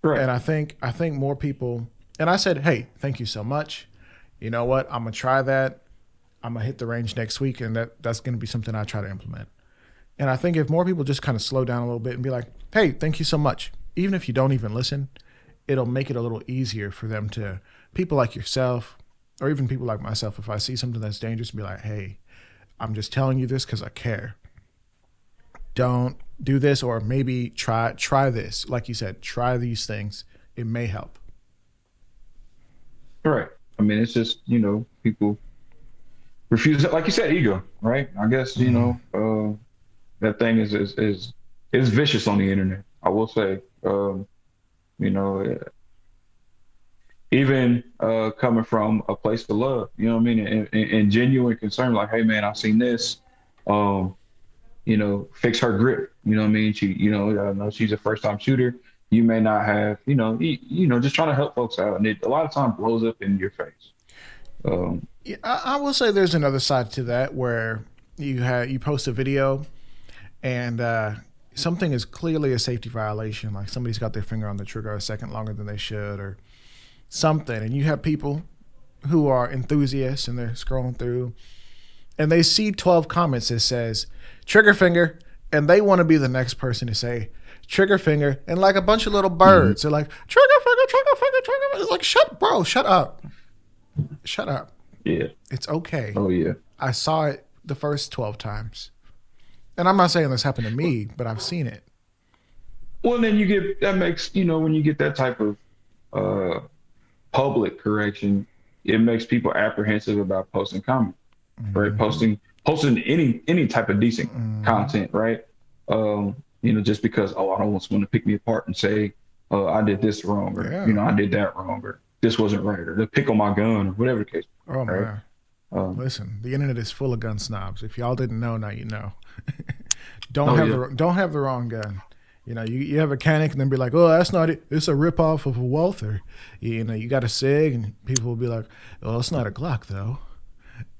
Right. And I think more people. And I said, hey, thank you so much. You know what? I'm gonna try that. I'm gonna hit the range next week, and that's gonna be something I try to implement. And I think if more people just kind of slow down a little bit and be like, hey, thank you so much, even if you don't even listen, it'll make it a little easier for them to, people like yourself, or even people like myself, if I see something that's dangerous, be like, hey, I'm just telling you this because I care. Don't do this, or maybe try this. Like you said, try these things. It may help. Right. I mean, it's just, people refuse it. Like you said, ego, right? I guess, Mm-hmm. that thing is vicious on the internet. I will say, you know, even coming from a place of love, you know what I mean, and genuine concern, like, hey man, I've seen this, um, fix her grip. You know what I mean? I know she's a first time shooter. You may not have, just trying to help folks out, and it a lot of times blows up in your face. Um, Yeah, I will say there's another side to that where you post a video and something is clearly a safety violation, like somebody's got their finger on the trigger a second longer than they should, or something, and you have people who are enthusiasts and they're scrolling through and they see 12 comments that says trigger finger, and they want to be the next person to say trigger finger, and like a bunch of little mhm. birds, they're like trigger finger, trigger finger, trigger finger. It's like, shut up, shut up. Yeah. It's okay. Oh yeah. I saw it the first 12 times. And I'm not saying this happened to me, but I've seen it. Well, then you get that makes when you get that type of uh, public correction, it makes people apprehensive about posting comments, right? Mm-hmm. Posting any type of decent Mm-hmm. content, right? Just because I don't want someone to pick me apart and say I did this wrong, or Yeah. I did that wrong, or this wasn't right, or to pick on my gun, or whatever the case, Oh, right? man. Um, Listen, the internet is full of gun snobs. If y'all didn't know, now you know. oh yeah, Don't have the wrong gun. You have a Canic and then be like, oh, that's not it. It's a ripoff of a Walther. You got a Sig and people will be like, oh, it's not a Glock though.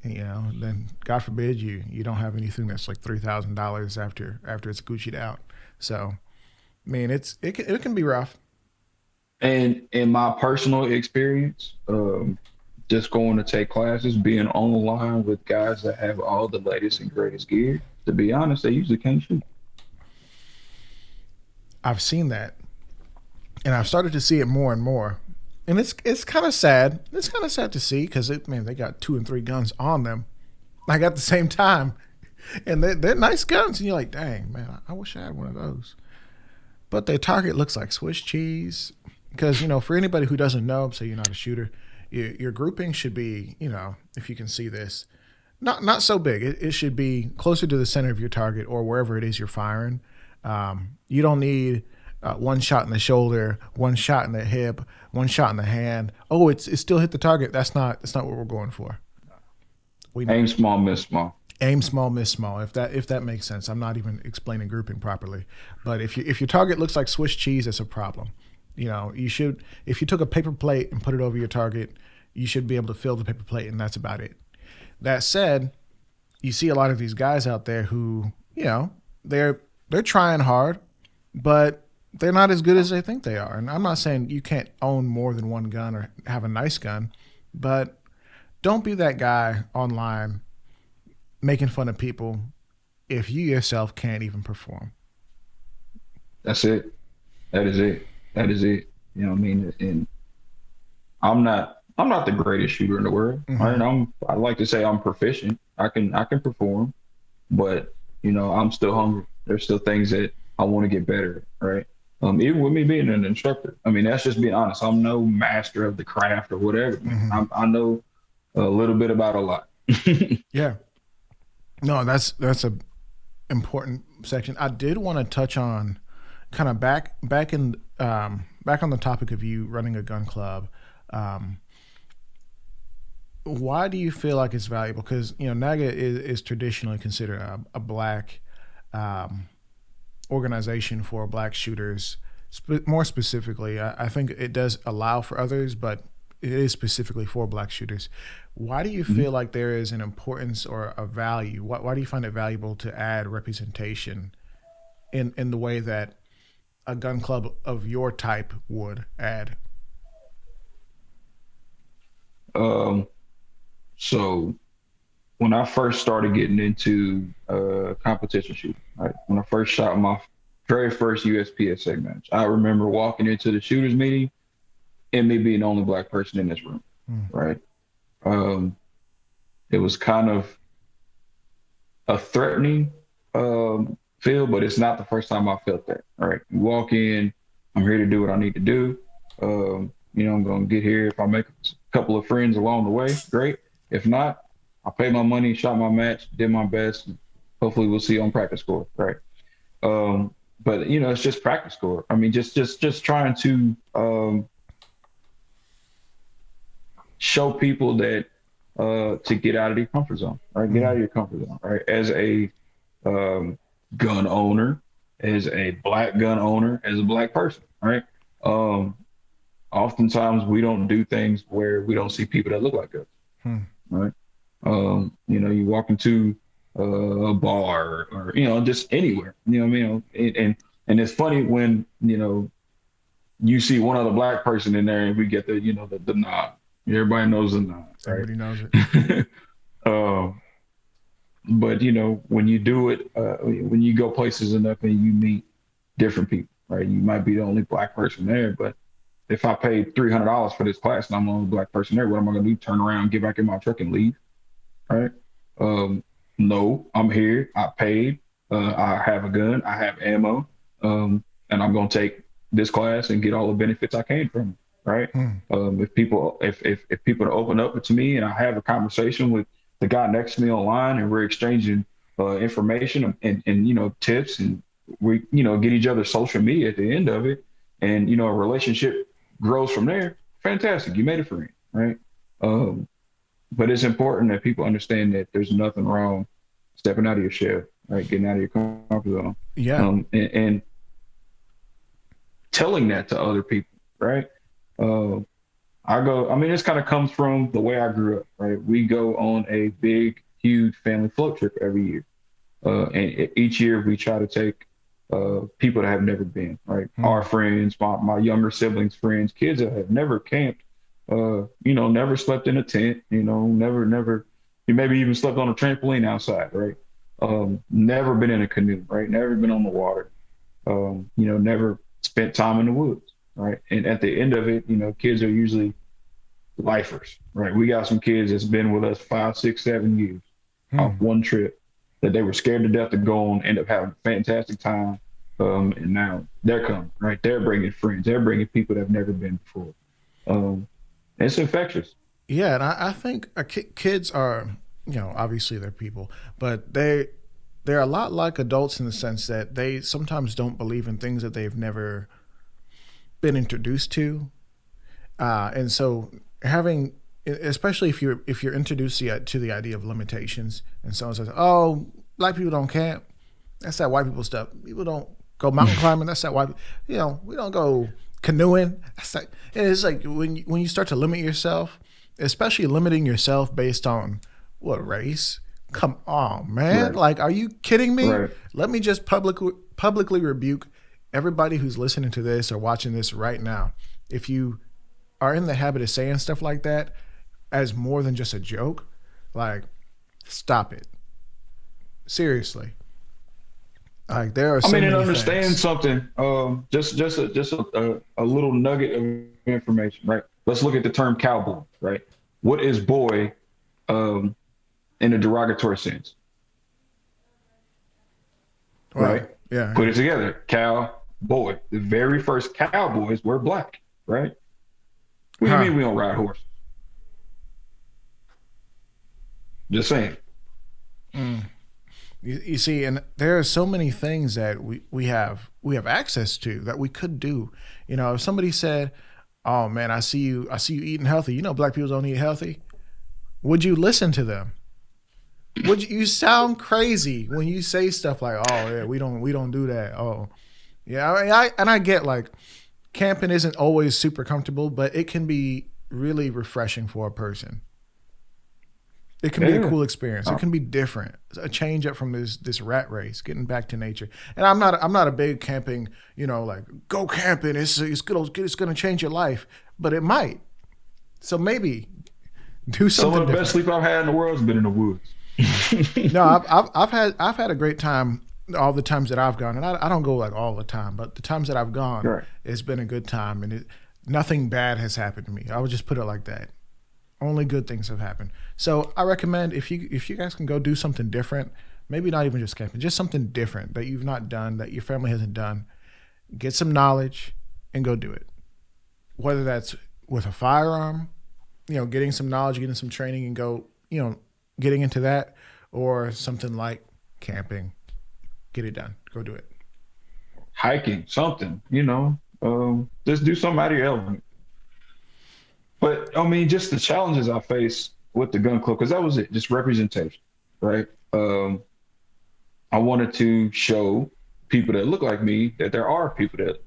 Then God forbid you don't have anything that's like $3,000 after it's Gucci'd out. So, I mean, it can be rough. and in my personal experience, just going to take classes, being on the line with guys that have all the latest and greatest gear. To be honest, they usually can't shoot. I've seen that, and I've started to see it more and more. And it's kind of sad. It's kind of sad to see because they got two and three guns on them, like at the same time, and they're nice guns. And you're like, dang man, I wish I had one of those. But their target looks like Swiss cheese. Because for anybody who doesn't know, say you're not a shooter, your grouping should be, if you can see this, not so big. It should be closer to the center of your target or wherever it is you're firing. You don't need one shot in the shoulder, one shot in the hip, one shot in the hand. Oh, it still hit the target. That's not what we're going for. We Aim small, miss small. aim small, miss small. If that makes sense. I'm not even explaining grouping properly. But if your target looks like Swiss cheese, it's a problem. You know, you should, if you took a paper plate and put it over your target, you should be able to fill the paper plate, and that's about it. That said, you see a lot of these guys out there who, you know, they're trying hard, but they're not as good as they think they are. And I'm not saying you can't own more than one gun or have a nice gun, but don't be that guy online making fun of people if you yourself can't even perform. That's it. That is it. That is it. You know what I mean? And I'm not the greatest shooter in the world. Right? Mm-hmm. I like to say I'm proficient. I can perform, but I'm still hungry. There's still things that I want to get better at, right? Even with me being an instructor. I mean, that's just being honest. I'm no master of the craft or whatever, man. Mm-hmm. I know a little bit about a lot. Yeah. No, that's a important section. I did want to touch on kind of back on the topic of you running a gun club. Um, why do you feel like it's valuable? Because NAAGA is traditionally considered a black um, organization for black shooters. More specifically, I think it does allow for others, but it is specifically for black shooters. Why do you Mhm. feel like there is an importance or a value? Why do you find it valuable to add representation in the way that a gun club of your type would add? Um, so when I first started getting into competition shooting, right? When I first shot my very first USPSA match, I remember walking into the shooters meeting and me being the only black person in this room, Mm. right? Um, it was kind of a threatening feel, but it's not the first time I felt that. All right, you walk in, I'm here to do what I need to do. I'm gonna get here. If I make a couple of friends along the way, great. If not, I paid my money, shot my match, did my best. Hopefully, we'll see you on practice score, right? But it's just practice score. I mean, just trying to show people that to get out of your comfort zone, right? Get out Mm. of your comfort zone, right? As a um, gun owner, as a black gun owner, as a black person, right? Um, Oftentimes we don't do things where we don't see people that look like us, Mm. right? You walk into a bar or just anywhere, and it's funny when you see one other black person in there and we get the nod. Everybody knows the nod, Everybody knows it. right? um, but when you do it, when you go places enough and you meet different people, right? You might be the only black person there, but if I paid $300 for this class and I'm the only black person there, what am I going to do? Turn around, get back in my truck and leave, right? No, I'm here. I paid. I have a gun. I have ammo, and I'm going to take this class and get all the benefits I can from it, right? Mm. If people open up to me and I have a conversation with the guy next to me online and we're exchanging information and tips and we get each other's social media at the end of it, and a relationship grows from there. Fantastic, you made a friend, right? But it's important that people understand that there's nothing wrong stepping out of your shell, right? Getting out of your comfort zone, Yeah. and telling that to other people, right? Uh, I mean, this kind of comes from the way I grew up, right? We go on a big, huge family float trip every year. And each year we try to take people that have never been, right? Mm. Our friends, my younger siblings' friends, kids that have never camped, never slept in a tent, never, you maybe even slept on a trampoline outside, right? Never been in a canoe, right? Never been on the water, never spent time in the woods, right? And at the end of it, kids are usually lifers, right? We got some kids that's been with us 5, 6, 7 years off Mm. one trip that they were scared to death to go on, end up having a fantastic time. And now they're coming, right? They're bringing friends. They're bringing people that have never been before. It's infectious. Yeah, and I think kids are, obviously they're people, but they're a lot like adults in the sense that they sometimes don't believe in things that they've never been introduced to, and so having, especially if you're introduced to the idea of limitations, and someone says, "Oh, black people don't camp," that's that white people stuff. People don't go mountain climbing. That's that white. We don't go canoeing. It's like when you start to limit yourself, especially limiting yourself based on what race. Come on, man! Right. Like, are you kidding me? Right. Let me just publicly rebuke everybody who's listening to this or watching this right now. If you are in the habit of saying stuff like that as more than just a joke, like, stop it. Seriously. Like, there are I so mean, and many understand things. something. Just a little nugget of information, right? Let's look at the term cowboy, right? What is boy um, in a derogatory sense, Well, right? yeah, Put yeah. it together, cow boy. The very first cowboys were black, right? What do you Huh. mean we don't ride horses? Just saying. Mm. You see, and there are so many things that we have access to that we could do. If somebody said, "Oh man, I see you eating healthy," black people don't eat healthy. Would you listen to them? Would you sound crazy when you say stuff like, "Oh yeah, we don't do that." Oh yeah, I get like camping isn't always super comfortable, but it can be really refreshing for a person. It can be a Yeah. cool experience. It Uh, can be different. A change up from this rat race, getting back to nature. And I'm not a big camping, like go camping. It's gonna change your life, but it might. So maybe do some something of the best different. sleep I've had in the world has been in the woods. No, I've had a great time all the times that I've gone, and I don't go like all the time, but the times that I've gone, Right. it's been a good time, and nothing bad has happened to me. I would just put it like that. Only good things have happened. So I recommend if you guys can go do something different, maybe not even just camping, just something different that you've not done, that your family hasn't done. Get some knowledge and go do it. Whether that's with a firearm, getting some knowledge, getting some training, and go, getting into that, or something like camping. Get it done. Go do it. Hiking, something, just do something out of your element. But I mean, just the challenges I face with the gun club, because that was it, just representation, right? I wanted to show people that look like me that there are people that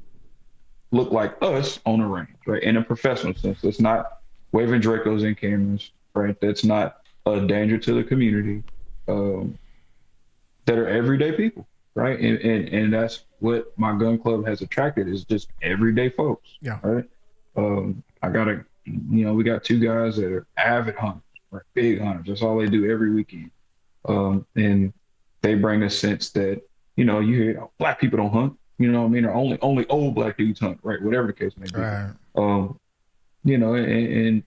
look like us on the range, right? In a professional sense. That's not waving Dracos and cameras, right? That's not a danger to the community. Um, that are everyday people, right? And that's what my gun club has attracted is just everyday folks, Yeah. right? I got we got two guys that are avid hunters, right? Big hunters. That's all they do every weekend. And they bring a sense that, you hear black people don't hunt, you know what I mean? Or only old black dudes hunt, right? Whatever the case may All be. right. Um, and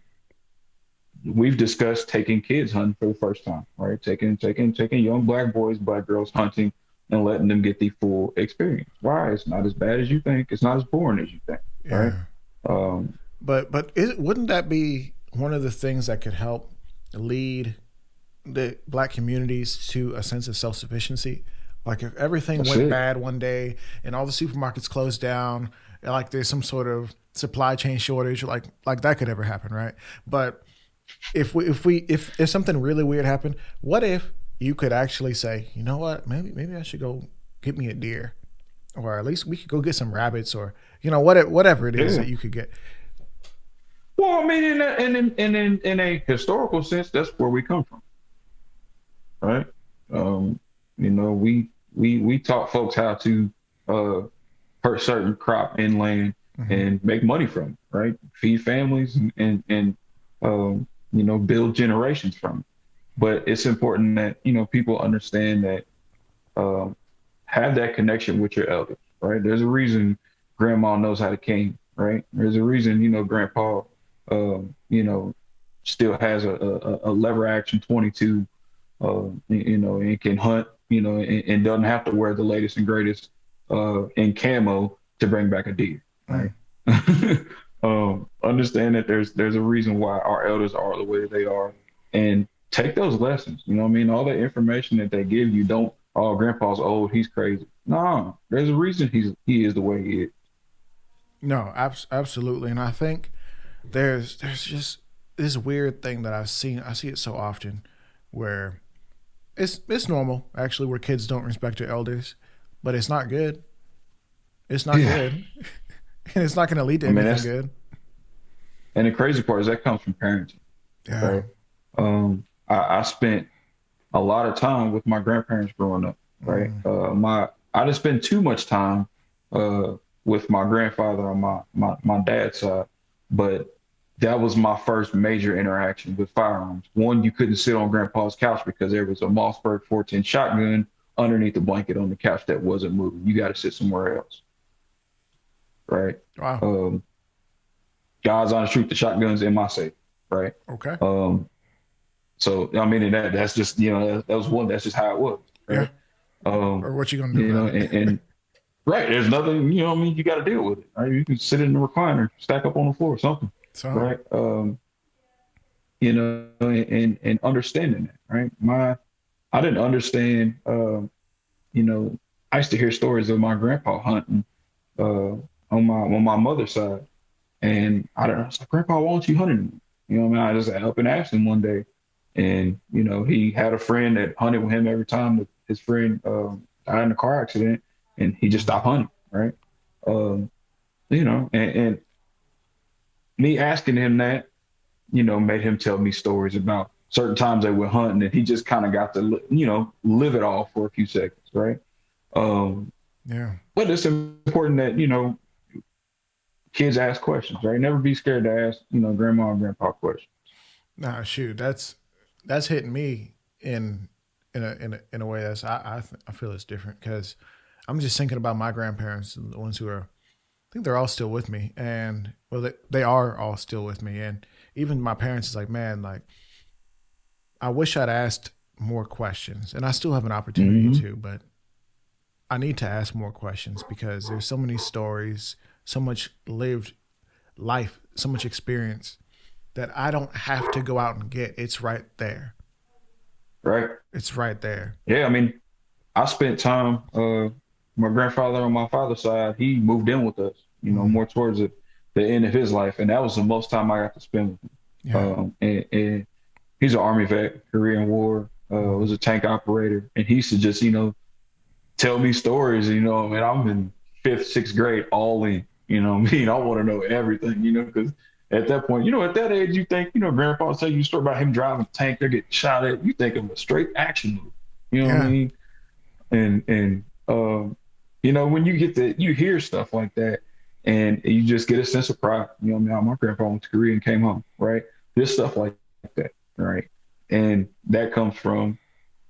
we've discussed taking kids hunting for the first time, right? Taking young black boys, black girls hunting and letting them get the full experience. Why? It's not as bad as you think. It's not as boring as you think, right? Yeah. Um, Wouldn't that be one of the things that could help lead the black communities to a sense of self sufficiency? Like if everything that's went it. bad one day and all the supermarkets closed down, and like there's some sort of supply chain shortage, like that could ever happen, right? But if something really weird happened, what if you could actually say, you know what, maybe I should go get me a deer, or at least we could go get some rabbits, or whatever it is Yeah. that you could get. Well, I mean, in a historical sense, that's where we come from, right? Um, we taught folks how to uh, per certain crop and land Mm-hmm. and make money from it, right? Feed families and build generations from it. But it's important that people understand that um, have that connection with your elders, right? There's a reason grandma knows how to cane, right? There's a reason grandpa, still has a lever action 22, and can hunt, and doesn't have to wear the latest and greatest in camo to bring back a deer, right? Mm. Understand that there's a reason why our elders are the way they are, and take those lessons. You know what I mean? All the information that they give you, don't, oh, grandpa's old, he's crazy. No, there's a reason he is the way he is. No, absolutely, and I think there's just this weird thing that I see it so often, where it's normal actually, where kids don't respect their elders, but it's not good. It's not Yeah, good. and it's not going to lead to I mean, anything that's good. and the crazy part is that comes from parenting, Yeah. right? I spent a lot of time with my grandparents growing up, right? Mm, I didn't spend too much time uh, with my grandfather on my dad's side, but that was my first major interaction with firearms. One, you couldn't sit on grandpa's couch because there was a Mossberg 410 shotgun underneath the blanket on the couch that wasn't moving. You got to sit somewhere else, right? wow. Um, Guys on the street, the shotguns in my safe, right? Okay. Um, so I mean, that's just that was one. That's just how it was, Yeah. right? Um, Or what you gonna do about it? and right, there's nothing. What I mean, you got to deal with it. Right? You can sit in the recliner, stack up on the floor, or something, So right? And understanding that, right? I didn't understand. I used to hear stories of my grandpa hunting on my mother's side, and I don't know. I was like, Grandpa, why don't you hunt anymore? I just up and asked him one day, and he had a friend that hunted with him every time that his friend died in a car accident, and he just stopped hunting, right? Um, and me asking him that, made him tell me stories about certain times they were hunting, and he just kind of got to, live it all for a few seconds, right? Um, yeah. but it's important that, kids ask questions, right? Never be scared to ask, grandma and grandpa questions. Nah, shoot, that's hitting me in a way that's I feel it's different because I'm just thinking about my grandparents, the ones who are I think they're all still with me, and well, they are all still with me, and even my parents is like, man, like I wish I'd asked more questions, and I still have an opportunity Hmm. to, but I need to ask more questions because there's so many stories, so much lived life, so much experience that I don't have to go out and get. It's right there. Right. It's right there. Yeah. I mean, I spent time, my grandfather on my father's side, he moved in with us, Mm, more towards the end of his life. And that was the most time I got to spend with him. yeah. And he's an Army vet, Korean War, Mm, was a tank operator. And he used to just, tell me stories, and I'm in fifth, sixth grade, all in, what I mean, I want to know everything, because at that point, at that age, you think, grandpa tell you a story about him driving a tank, they're getting shot at, you think of a straight action movie, you know what I yeah. mean? And when you get you hear stuff like that, and you just get a sense of pride. My grandpa went to Korea and came home, right? There's stuff like that, right? And that comes from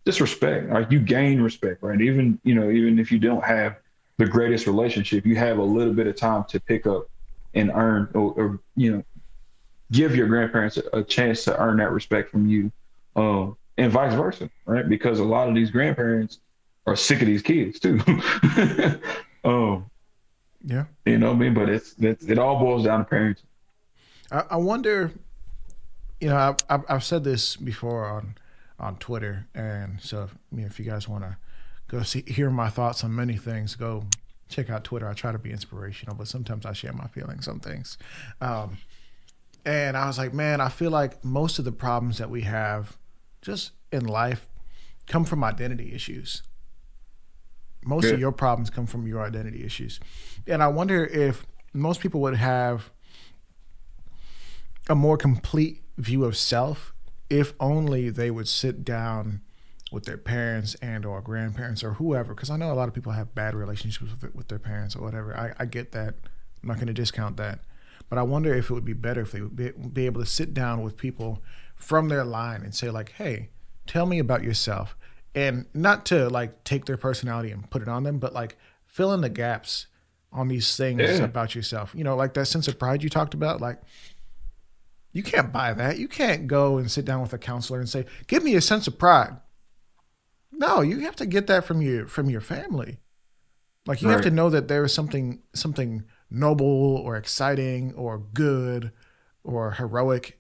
just respect. Like you gain respect, right? Even if you don't have the greatest relationship, you have a little bit of time to pick up and earn, or give your grandparents a chance to earn that respect from you, and vice versa, right? Because a lot of these grandparents are sick of these kids too. um, Yeah. what I mean? But it all boils down to parenting. I wonder, I've said this before on Twitter, and so if you guys want to go hear my thoughts on many things, go check out Twitter. I try to be inspirational, but sometimes I share my feelings on things. Um, and I was like, man, I feel like most of the problems that we have just in life come from identity issues. Most Yeah. of your problems come from your identity issues. And I wonder if most people would have a more complete view of self if only they would sit down with their parents and or grandparents or whoever, because I know a lot of people have bad relationships with their parents or whatever. I get that. I'm not going to discount that. But I wonder if it would be better if they would be able to sit down with people from their line and say like, hey, tell me about yourself. And not to like take their personality and put it on them, but like fill in the gaps on these things Yeah. about yourself. Like that sense of pride you talked about. Like you can't buy that. You can't go and sit down with a counselor and say, "Give me a sense of pride." No, you have to get that from your family. Like you have Right. to know that there is something noble or exciting or good or heroic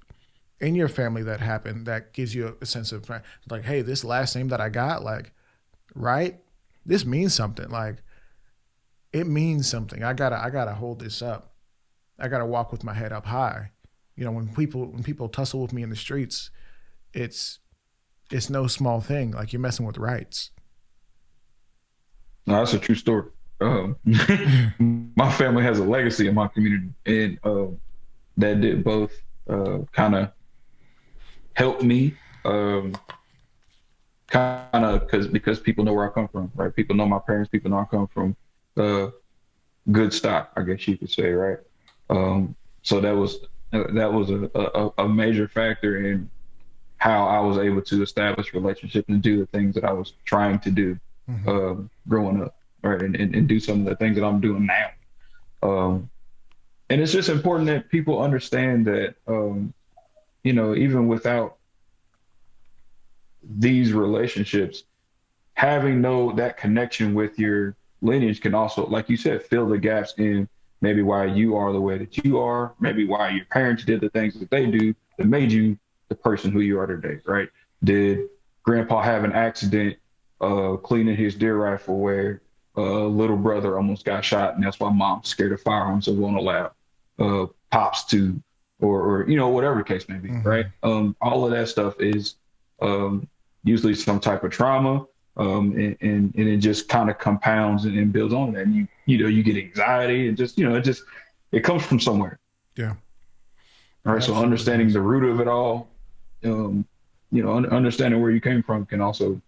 in your family that happened that gives you a sense of like, hey, this last name that I got, like, right? This means something. Like it means something. I gotta hold this up. I gotta walk with my head up high. When people tussle with me in the streets, it's it's no small thing. Like you're messing with rights. No, that's a true story. My family has a legacy in my community, and that did both kind of help me, kind of because people know where I come from, right? People know my parents, people know I come from uh, good stock, I guess you could say, right? So that was a major factor in how I was able to establish relationships and do the things that I was trying to do Hmm. growing up, right? And do some of the things that I'm doing now. Um, and it's just important that people understand that, even without these relationships, having that connection with your lineage can also, like you said, fill the gaps in maybe why you are the way that you are, maybe why your parents did the things that they do that made you the person who you are today, right? Did grandpa have an accident cleaning his deer rifle where little brother almost got shot, and that's why mom's scared of firearms and won't allow pops to, or whatever the case may be, Hmm. right? All of that stuff is um, usually some type of trauma, and it just kind of compounds and builds on that. And you get anxiety, and just it comes from somewhere, Yeah, it right? So absolutely understanding does. the root of it all, um, understanding where you came from can also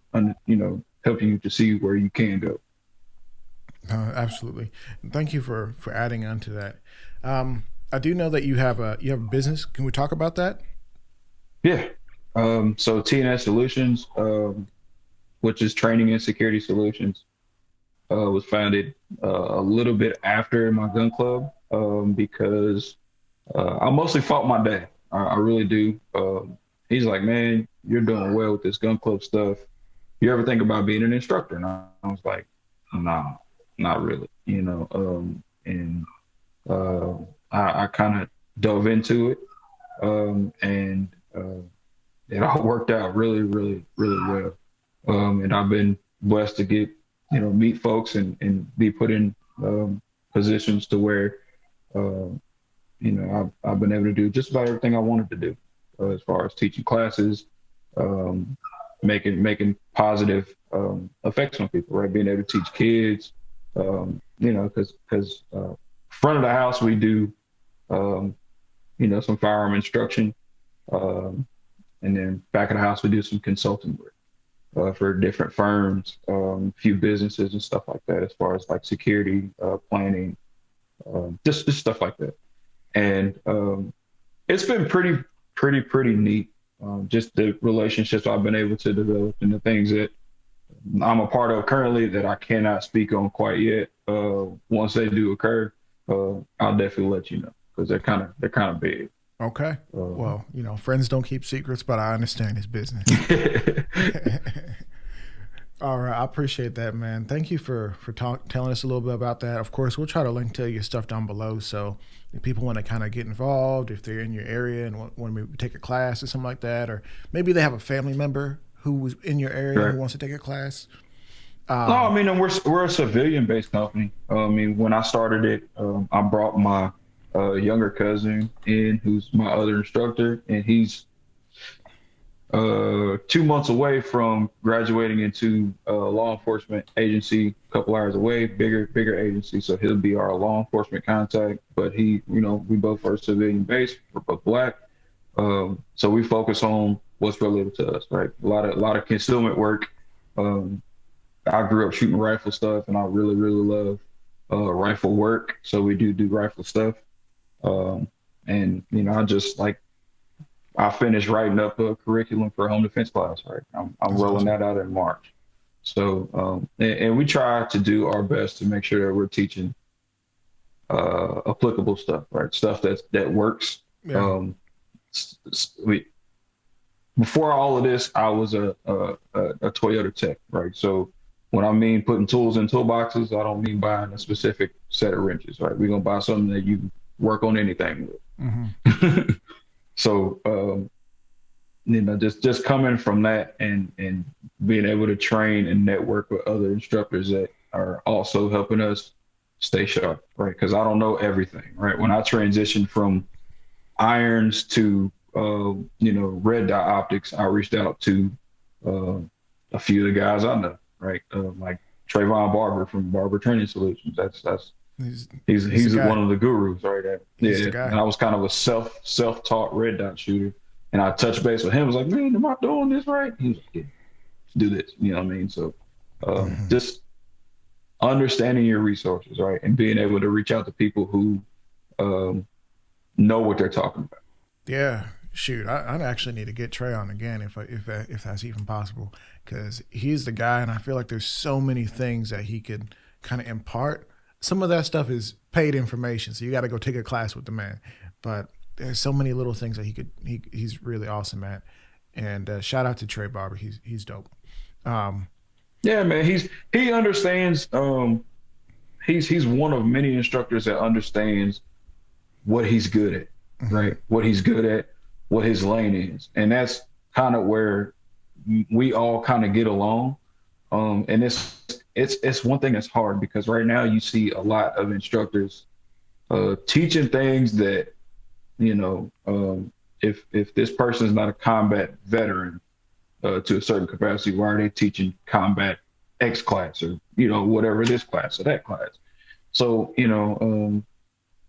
help you to see where you can go. Absolutely. Thank you for adding on to that. I do know that you have a business. Can we talk about that? Yeah. So T&S Solutions, which is training and security solutions, was founded a little bit after my gun club, because I mostly fought my dad. I really do. He's like, man, you're doing well with this gun club stuff. You ever think about being an instructor? And I was like, nah, not really, and uh, I kind of dove into it, and it all worked out really, really, really well. And I've been blessed to get, meet folks and be put in positions to where, uh, I've been able to do just about everything I wanted to do, as far as teaching classes, um, making positive effects on people, right? Being able to teach kids, because front of the house we do, um, some firearm instruction, um, and then back of the house we do some consulting work for different firms, a few businesses and stuff like that, as far as like security, planning, just stuff like that. And it's been pretty neat. Just the relationships I've been able to develop and the things that I'm a part of currently that I cannot speak on quite yet. Once they do occur, I'll definitely let you know because they're kind of big. Okay. Um, Well, friends don't keep secrets, but I understand his business. All right, I appreciate that, man. Thank you for telling us a little bit about that. Of course, we'll try to link to your stuff down below. So if people want to kind of get involved, if they're in your area and want to take a class or something like that, or maybe they have a family member who was in your area who right. wants to take a class. No, I Um, mean, and we're a civilian based company. I mean, when I started it, I brought my younger cousin in, who's my other instructor, and he's 2 months away from graduating into a law enforcement agency, a couple hours away, bigger agency. So he'll be our law enforcement contact. But we both are civilian based. We're both black, so we focus on what's related to us, right? A lot of concealment work. Um, I grew up shooting rifle stuff, and I really really love rifle work. So we do rifle stuff. Um, and I just like I finished writing up a curriculum for home defense class. Right, I'm that's rolling awesome. that out in March. So and we try to do our best to make sure that we're teaching applicable stuff, right? Stuff that works. Yeah. Um, we Before all of this, I was a Toyota tech, right? So when I mean putting tools in toolboxes, I don't mean buying a specific set of wrenches, right? We're gonna buy something that you can work on anything Hmm. with. So just coming from that and being able to train and network with other instructors that are also helping us stay sharp, right? Because I don't know everything, right? When I transitioned from irons to red dot optics, I reached out to uh, a few of the guys I know, right? Like Trayvon Barber from Barber Training Solutions. He's he's the He's guy. one of the gurus right there. He's the Yeah, and guy. I was kind of a self-taught red dot shooter, and I touched base with him. I was like, man, am I doing this right? He was like, yeah, do this. You know what I mean? So Hmm. just understanding your resources, right, and being able to reach out to people who um, know what they're talking about. Yeah, shoot, I actually need to get Trey on again if that's even possible, because he's the guy, and I feel like there's so many things that he could kind of impart. Some of that stuff is paid information, so you got to go take a class with the man. But there's so many little things that he's really awesome at. And shout out to Trey Barber, he's dope. Um, Yeah, man, he understands. He's one of many instructors that understands what he's good at, mhm. right? What he's good at, what his lane is, and that's kind of where we all kind of get along. And it's one thing that's hard because right now you see a lot of instructors teaching things that you know if this person is not a combat veteran to a certain capacity, why are they teaching combat X class or whatever this class or that class? So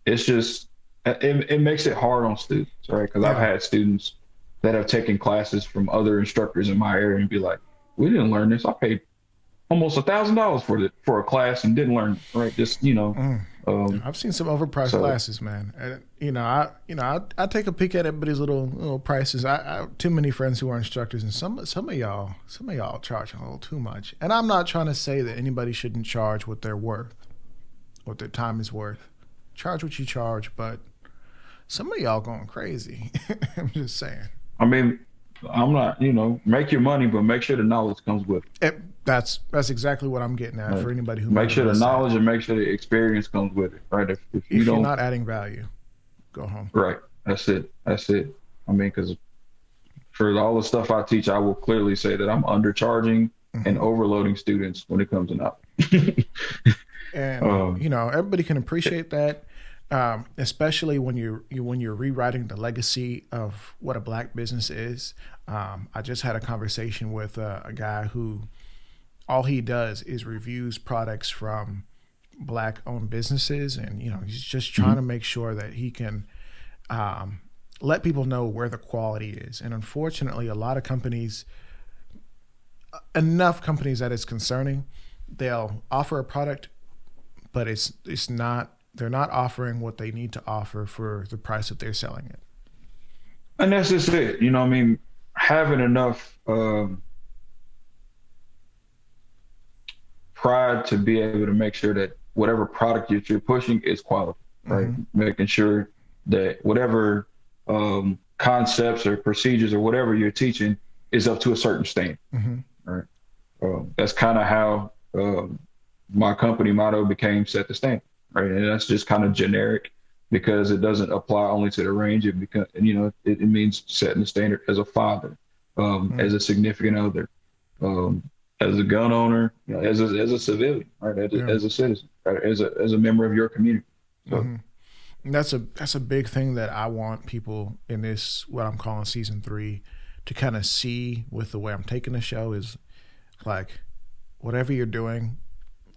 it's just it makes it hard on students, right? Because I've Yeah, had students that have taken classes from other instructors in my area and be like, we didn't learn this. I paid almost $1,000 for a class and didn't learn, right? Just mm. um, I've seen some overpriced so classes, man. And, I take a peek at everybody's little prices. I too many friends who are instructors, and some of y'all charge a little too much. And I'm not trying to say that anybody shouldn't charge what they're worth, what their time is worth. Charge what you charge, but some of y'all going crazy. I'm just saying. I mean, I'm not, make your money, but make sure the knowledge comes with That's exactly what I'm getting it. at for anybody who Make might have sure the missed that. knowledge and make sure the experience comes with it, right? If you If you're don't, not adding value, go home. right, that's it. That's it. I mean, because for all the stuff I teach, I will clearly say that I'm undercharging and Hmm. overloading students when it comes to knowledge. And um, everybody can appreciate that, especially when you're rewriting the legacy of what a black business is. I just had a conversation with a guy who all he does is reviews products from black owned businesses, and he's just trying to mhm. make sure that he can um, let people know where the quality is. And unfortunately, a lot of companies, enough companies that it's concerning, they'll offer a product, but it's not, they're not offering what they need to offer for the price that they're selling it. And that's just it. I mean, having enough pride to be able to make sure that whatever product that you're pushing is quality, right? Mm-hmm. Making sure that whatever concepts or procedures or whatever you're teaching is up to a certain standard, Mm-hmm. right? That's kind of how my company motto became set the standard, right? And that's just kind of generic because it doesn't apply only to the range. It becomes, it means setting the standard as a father, as a significant other, um, as a gun owner, as a civilian, right? Yeah. As a citizen, right? As a member of your community. So Mm-hmm. And that's a big thing that I want people in this, what I'm calling season 3, to kind of see with the way I'm taking the show is like, whatever you're doing,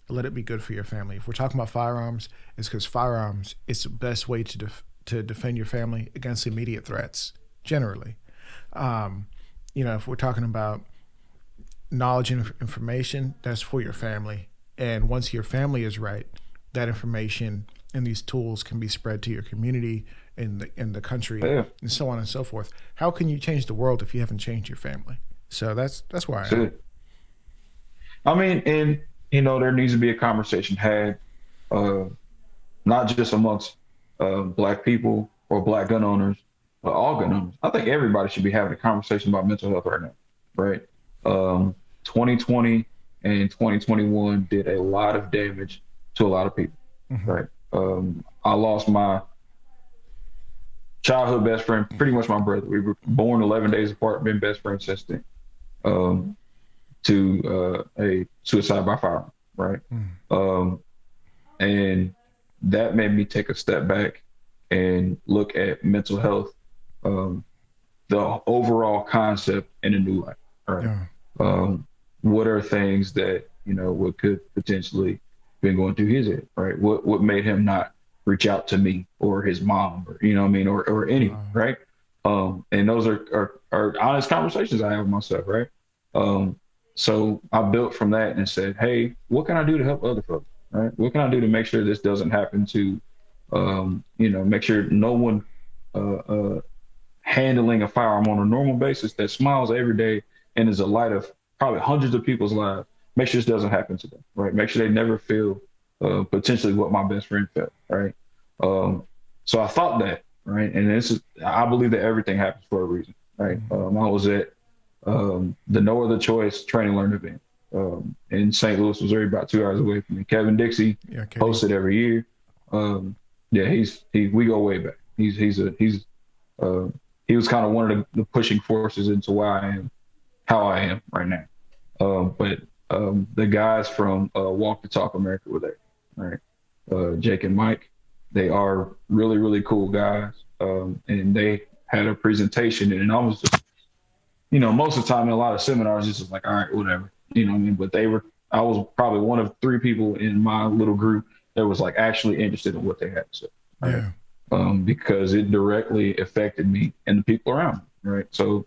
let it be good for your family. If we're talking about firearms, it's because firearms is the best way to defend your family against immediate threats. Generally, um, if we're talking about knowledge and information, that's for your family. And once your family is right, that information and these tools can be spread to your community in the country yeah, and so on and so forth. How can you change the world if you haven't changed your family? So that's where I that's am. it. I mean, and there needs to be a conversation had, uh, not just amongst black people or black gun owners, but all gun owners. I think everybody should be having a conversation about mental health right now, right? Um, 2020 and 2021 did a lot of damage to a lot of people, Hmm. right? I lost my childhood best friend, pretty much my brother. We were born 11 days apart, been best friends since then, um, to a suicide by firearm, right? Mm. Um, and that made me take a step back and look at mental health, um, the overall concept in a new light. Right? Yeah. Um, what are things that what could potentially been going through his head, right? What made him not reach out to me or his mom, or what I mean, or anyone, Wow. right? And those are honest conversations I have with myself, right? Um, so I built from that and said, hey, what can I do to help other folks, right? What can I do to make sure this doesn't happen to, make sure no one uh, handling a firearm on a normal basis that smiles every day and is a light of probably hundreds of people's lives. Make sure this doesn't happen to them, right? Make sure they never feel potentially what my best friend felt, right? So I thought that, right? And I believe that everything happens for a reason, right? Mhm. I was at the No Other Choice training learn event in St. Louis, Missouri, about 2 hours away from me. Kevin Dixie Yeah, Katie. hosts it every year. Yeah, we go way back. Uh, he was kind of one of the pushing forces into why I am how I am right now. But the guys from Walk the Talk America were there, right? Jake and Mike, they are really, really cool guys. And they had a presentation, and I was just, most of the time in a lot of seminars, it's just like, all right, whatever, what I mean? But I was probably one of three people in my little group that was like actually interested in what they had to say, right? Yeah. Because it directly affected me and the people around me, right? So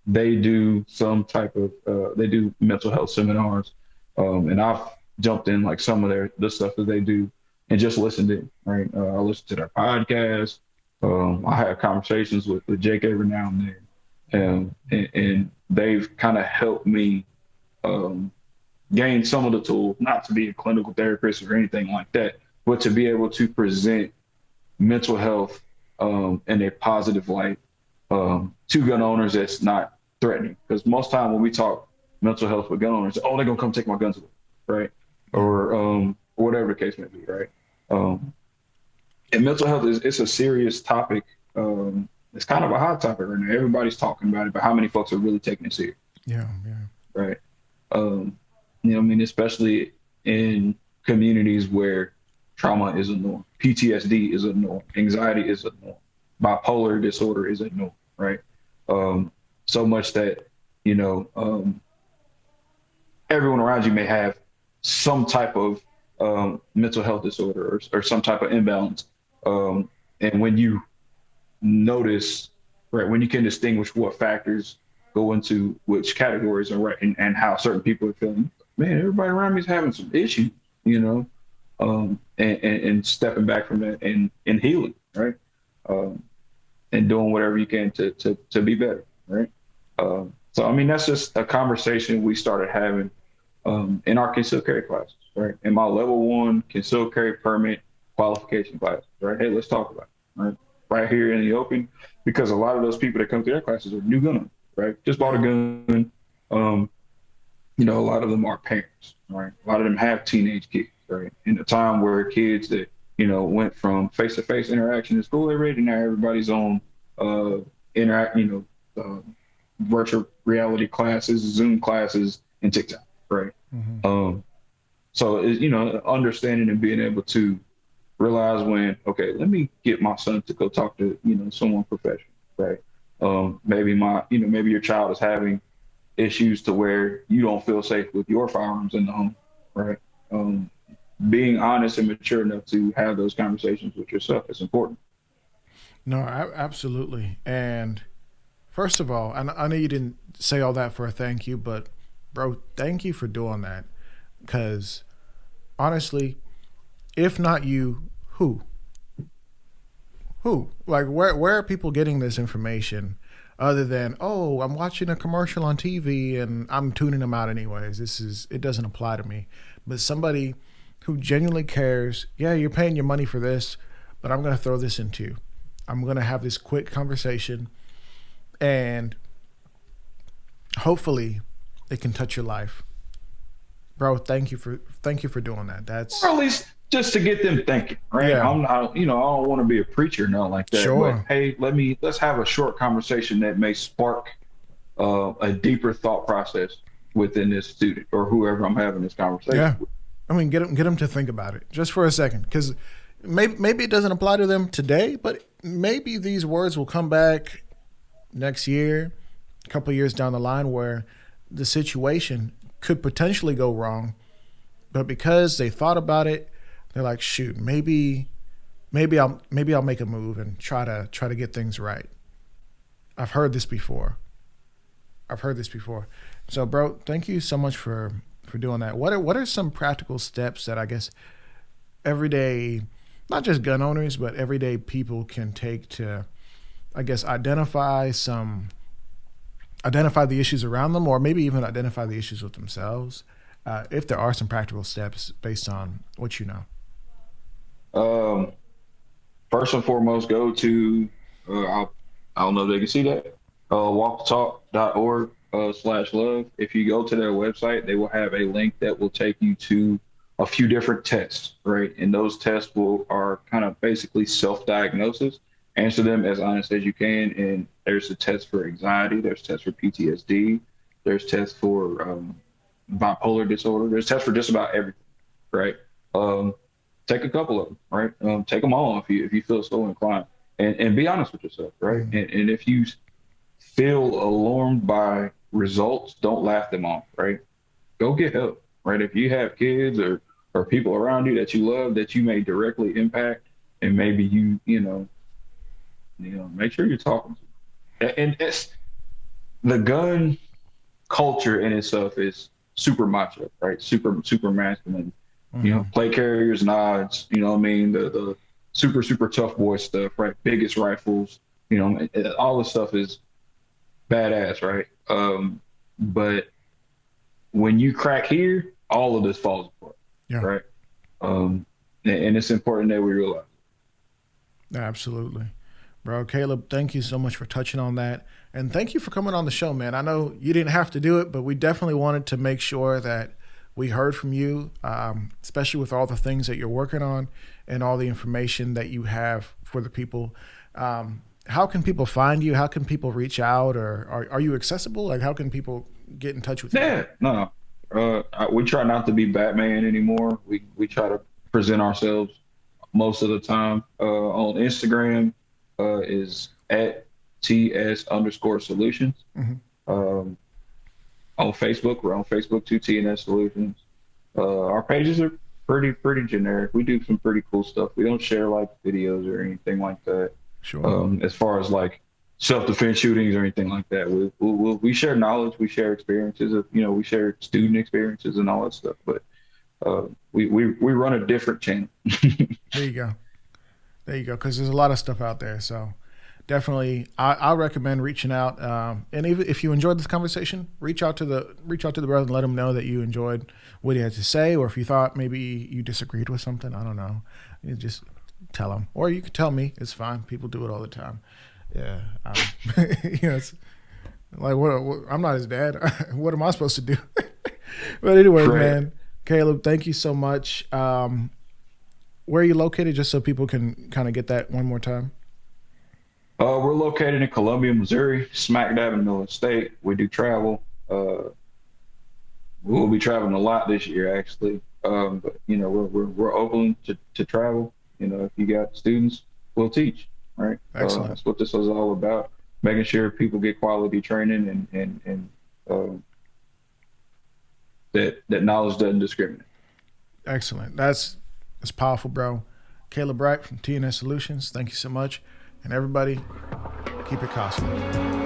they do they do mental health seminars, and I've jumped in like some of the stuff that they do and just listened in, right? I listen to their podcast. I have conversations with Jake every now and then, and they've kind of helped me um, gain some of the tools, not to be a clinical therapist or anything like that, but to be able to present mental health in a positive light to gun owners that's not threatening. Because most time when we talk mental health with gun owners, oh, they're gonna come take my guns away, right? Yeah. Or whatever the case may be, right? And mental health it's a serious topic. It's kind of a hot topic right now. Everybody's talking about it, but how many folks are really taking it serious, Yeah. Yeah. right? I mean, especially in communities where trauma is a norm, PTSD is a norm, anxiety is a norm, bipolar disorder is a norm, right? So much that, everyone around you may have some type of mental health disorder or some type of imbalance. And when you notice, right, when you can distinguish what factors go into which categories are right, and how certain people are feeling, man, everybody around me is having some issues, and stepping back from that and healing, right? And doing whatever you can to be better, right? So, I mean, that's just a conversation we started having in our concealed carry classes, right? In my level 1 concealed carry permit qualification class, right? Hey, let's talk about it, right? Right here in the open, because a lot of those people that come to their classes are new gun owners, right? Just bought a gun. A lot of them are parents, right? A lot of them have teenage kids, right? In a time where kids that, went from face-to-face interaction in school every day, now everybody's on virtual reality classes, Zoom classes, and TikTok, right? Mm-hmm. So, understanding and being able to realize when, okay, let me get my son to go talk to, someone professional, right? Maybe your child is having issues to where you don't feel safe with your firearms in the home, right? Being honest and mature enough to have those conversations with yourself is important. No, absolutely. And first of all, I know you didn't say all that for a thank you, but bro, thank you for doing that. Because honestly, if not you, who? Who? Like, where are people getting this information other than, oh, I'm watching a commercial on TV and I'm tuning them out anyways? It doesn't apply to me. But somebody who genuinely cares, yeah, you're paying your money for this, but I'm going to throw this into you. I'm going to have this quick conversation, and hopefully it can touch your life. Bro, thank you for doing that. Or That's at least just to get them thinking, right? yeah, I'm not, I don't want to be a preacher, nothing like that. But sure. hey, let's have a short conversation that may spark a deeper thought process within this student or whoever I'm having this conversation Yeah. with. I mean, get them to think about it just for a second, because maybe it doesn't apply to them today, but maybe these words will come back next year, a couple of years down the line, where the situation could potentially go wrong, but because they thought about it, they're like, shoot, maybe I'll make a move and try to get things right. I've heard this before. So, bro, thank you so much for doing that. What are some practical steps that I guess everyday, not just gun owners, but everyday people can take to, I guess, identify the issues around them, or maybe even identify the issues with themselves, if there are some practical steps based on what you know. Um, First and foremost, go to I don't know if they can see that walkthetalk.org /love. If you go to their website, they will have a link that will take you to a few different tests, right? And those tests are kind of basically self-diagnosis. Answer them as honest as you can. And there's a test for anxiety. There's tests for PTSD. There's tests for bipolar disorder. There's tests for just about everything, right? Take a couple of them, right? Take them all if you feel so inclined, and be honest with yourself, right? Mm-hmm. And if you feel alarmed by results, don't laugh them off, right? Go get help, right? If you have kids or people around you that you love that you may directly impact, and maybe make sure you're talking to them. And it's the gun culture in itself is super macho, right? Super masculine. Mm-hmm. Plate carriers, nods, what I mean? The super tough boy stuff, right? Biggest rifles, all this stuff is badass, right? But when you crack here, all of this falls apart, Yeah. right? And it's important that we realize. Absolutely. Bro, Caleb, thank you so much for touching on that. And thank you for coming on the show, man. I know you didn't have to do it, but we definitely wanted to make sure that we heard from you, especially with all the things that you're working on and all the information that you have for the people. How can people find you? How can people reach out? Or are you accessible? Like, how can people get in touch with you? Yeah, no. We try not to be Batman anymore. We try to present ourselves most of the time. On Instagram is at @TS_Solutions. Mm-hmm. On Facebook, we're on Facebook too, T&S Solutions. Our pages are pretty generic. We do some pretty cool stuff. We don't share like videos or anything like that. Sure. As far as like self-defense shootings or anything like that, we share knowledge, we share experiences we share student experiences and all that stuff. But we run a different channel. There you go. Because there's a lot of stuff out there. So definitely, I recommend reaching out. And even if you enjoyed this conversation, reach out to the brother and let him know that you enjoyed what he had to say, or if you thought maybe you disagreed with something. I don't know. You just tell him, or you could tell me. It's fine. People do it all the time. Yeah. It's like what I'm not his dad. What am I supposed to do? But anyway, Right. man, Caleb, thank you so much. Where are you located, just so people can kind of get that one more time? We're located in Columbia, Missouri, smack dab in the middle of the state. We do travel. We'll be traveling a lot this year, actually. But we're open to travel. If you got students, we'll teach. Right. Excellent. That's what this is all about. Making sure people get quality training and that knowledge doesn't discriminate. Excellent. That's powerful, bro. Caleb Bright from T&S Solutions. Thank you so much. And everybody, keep it costly.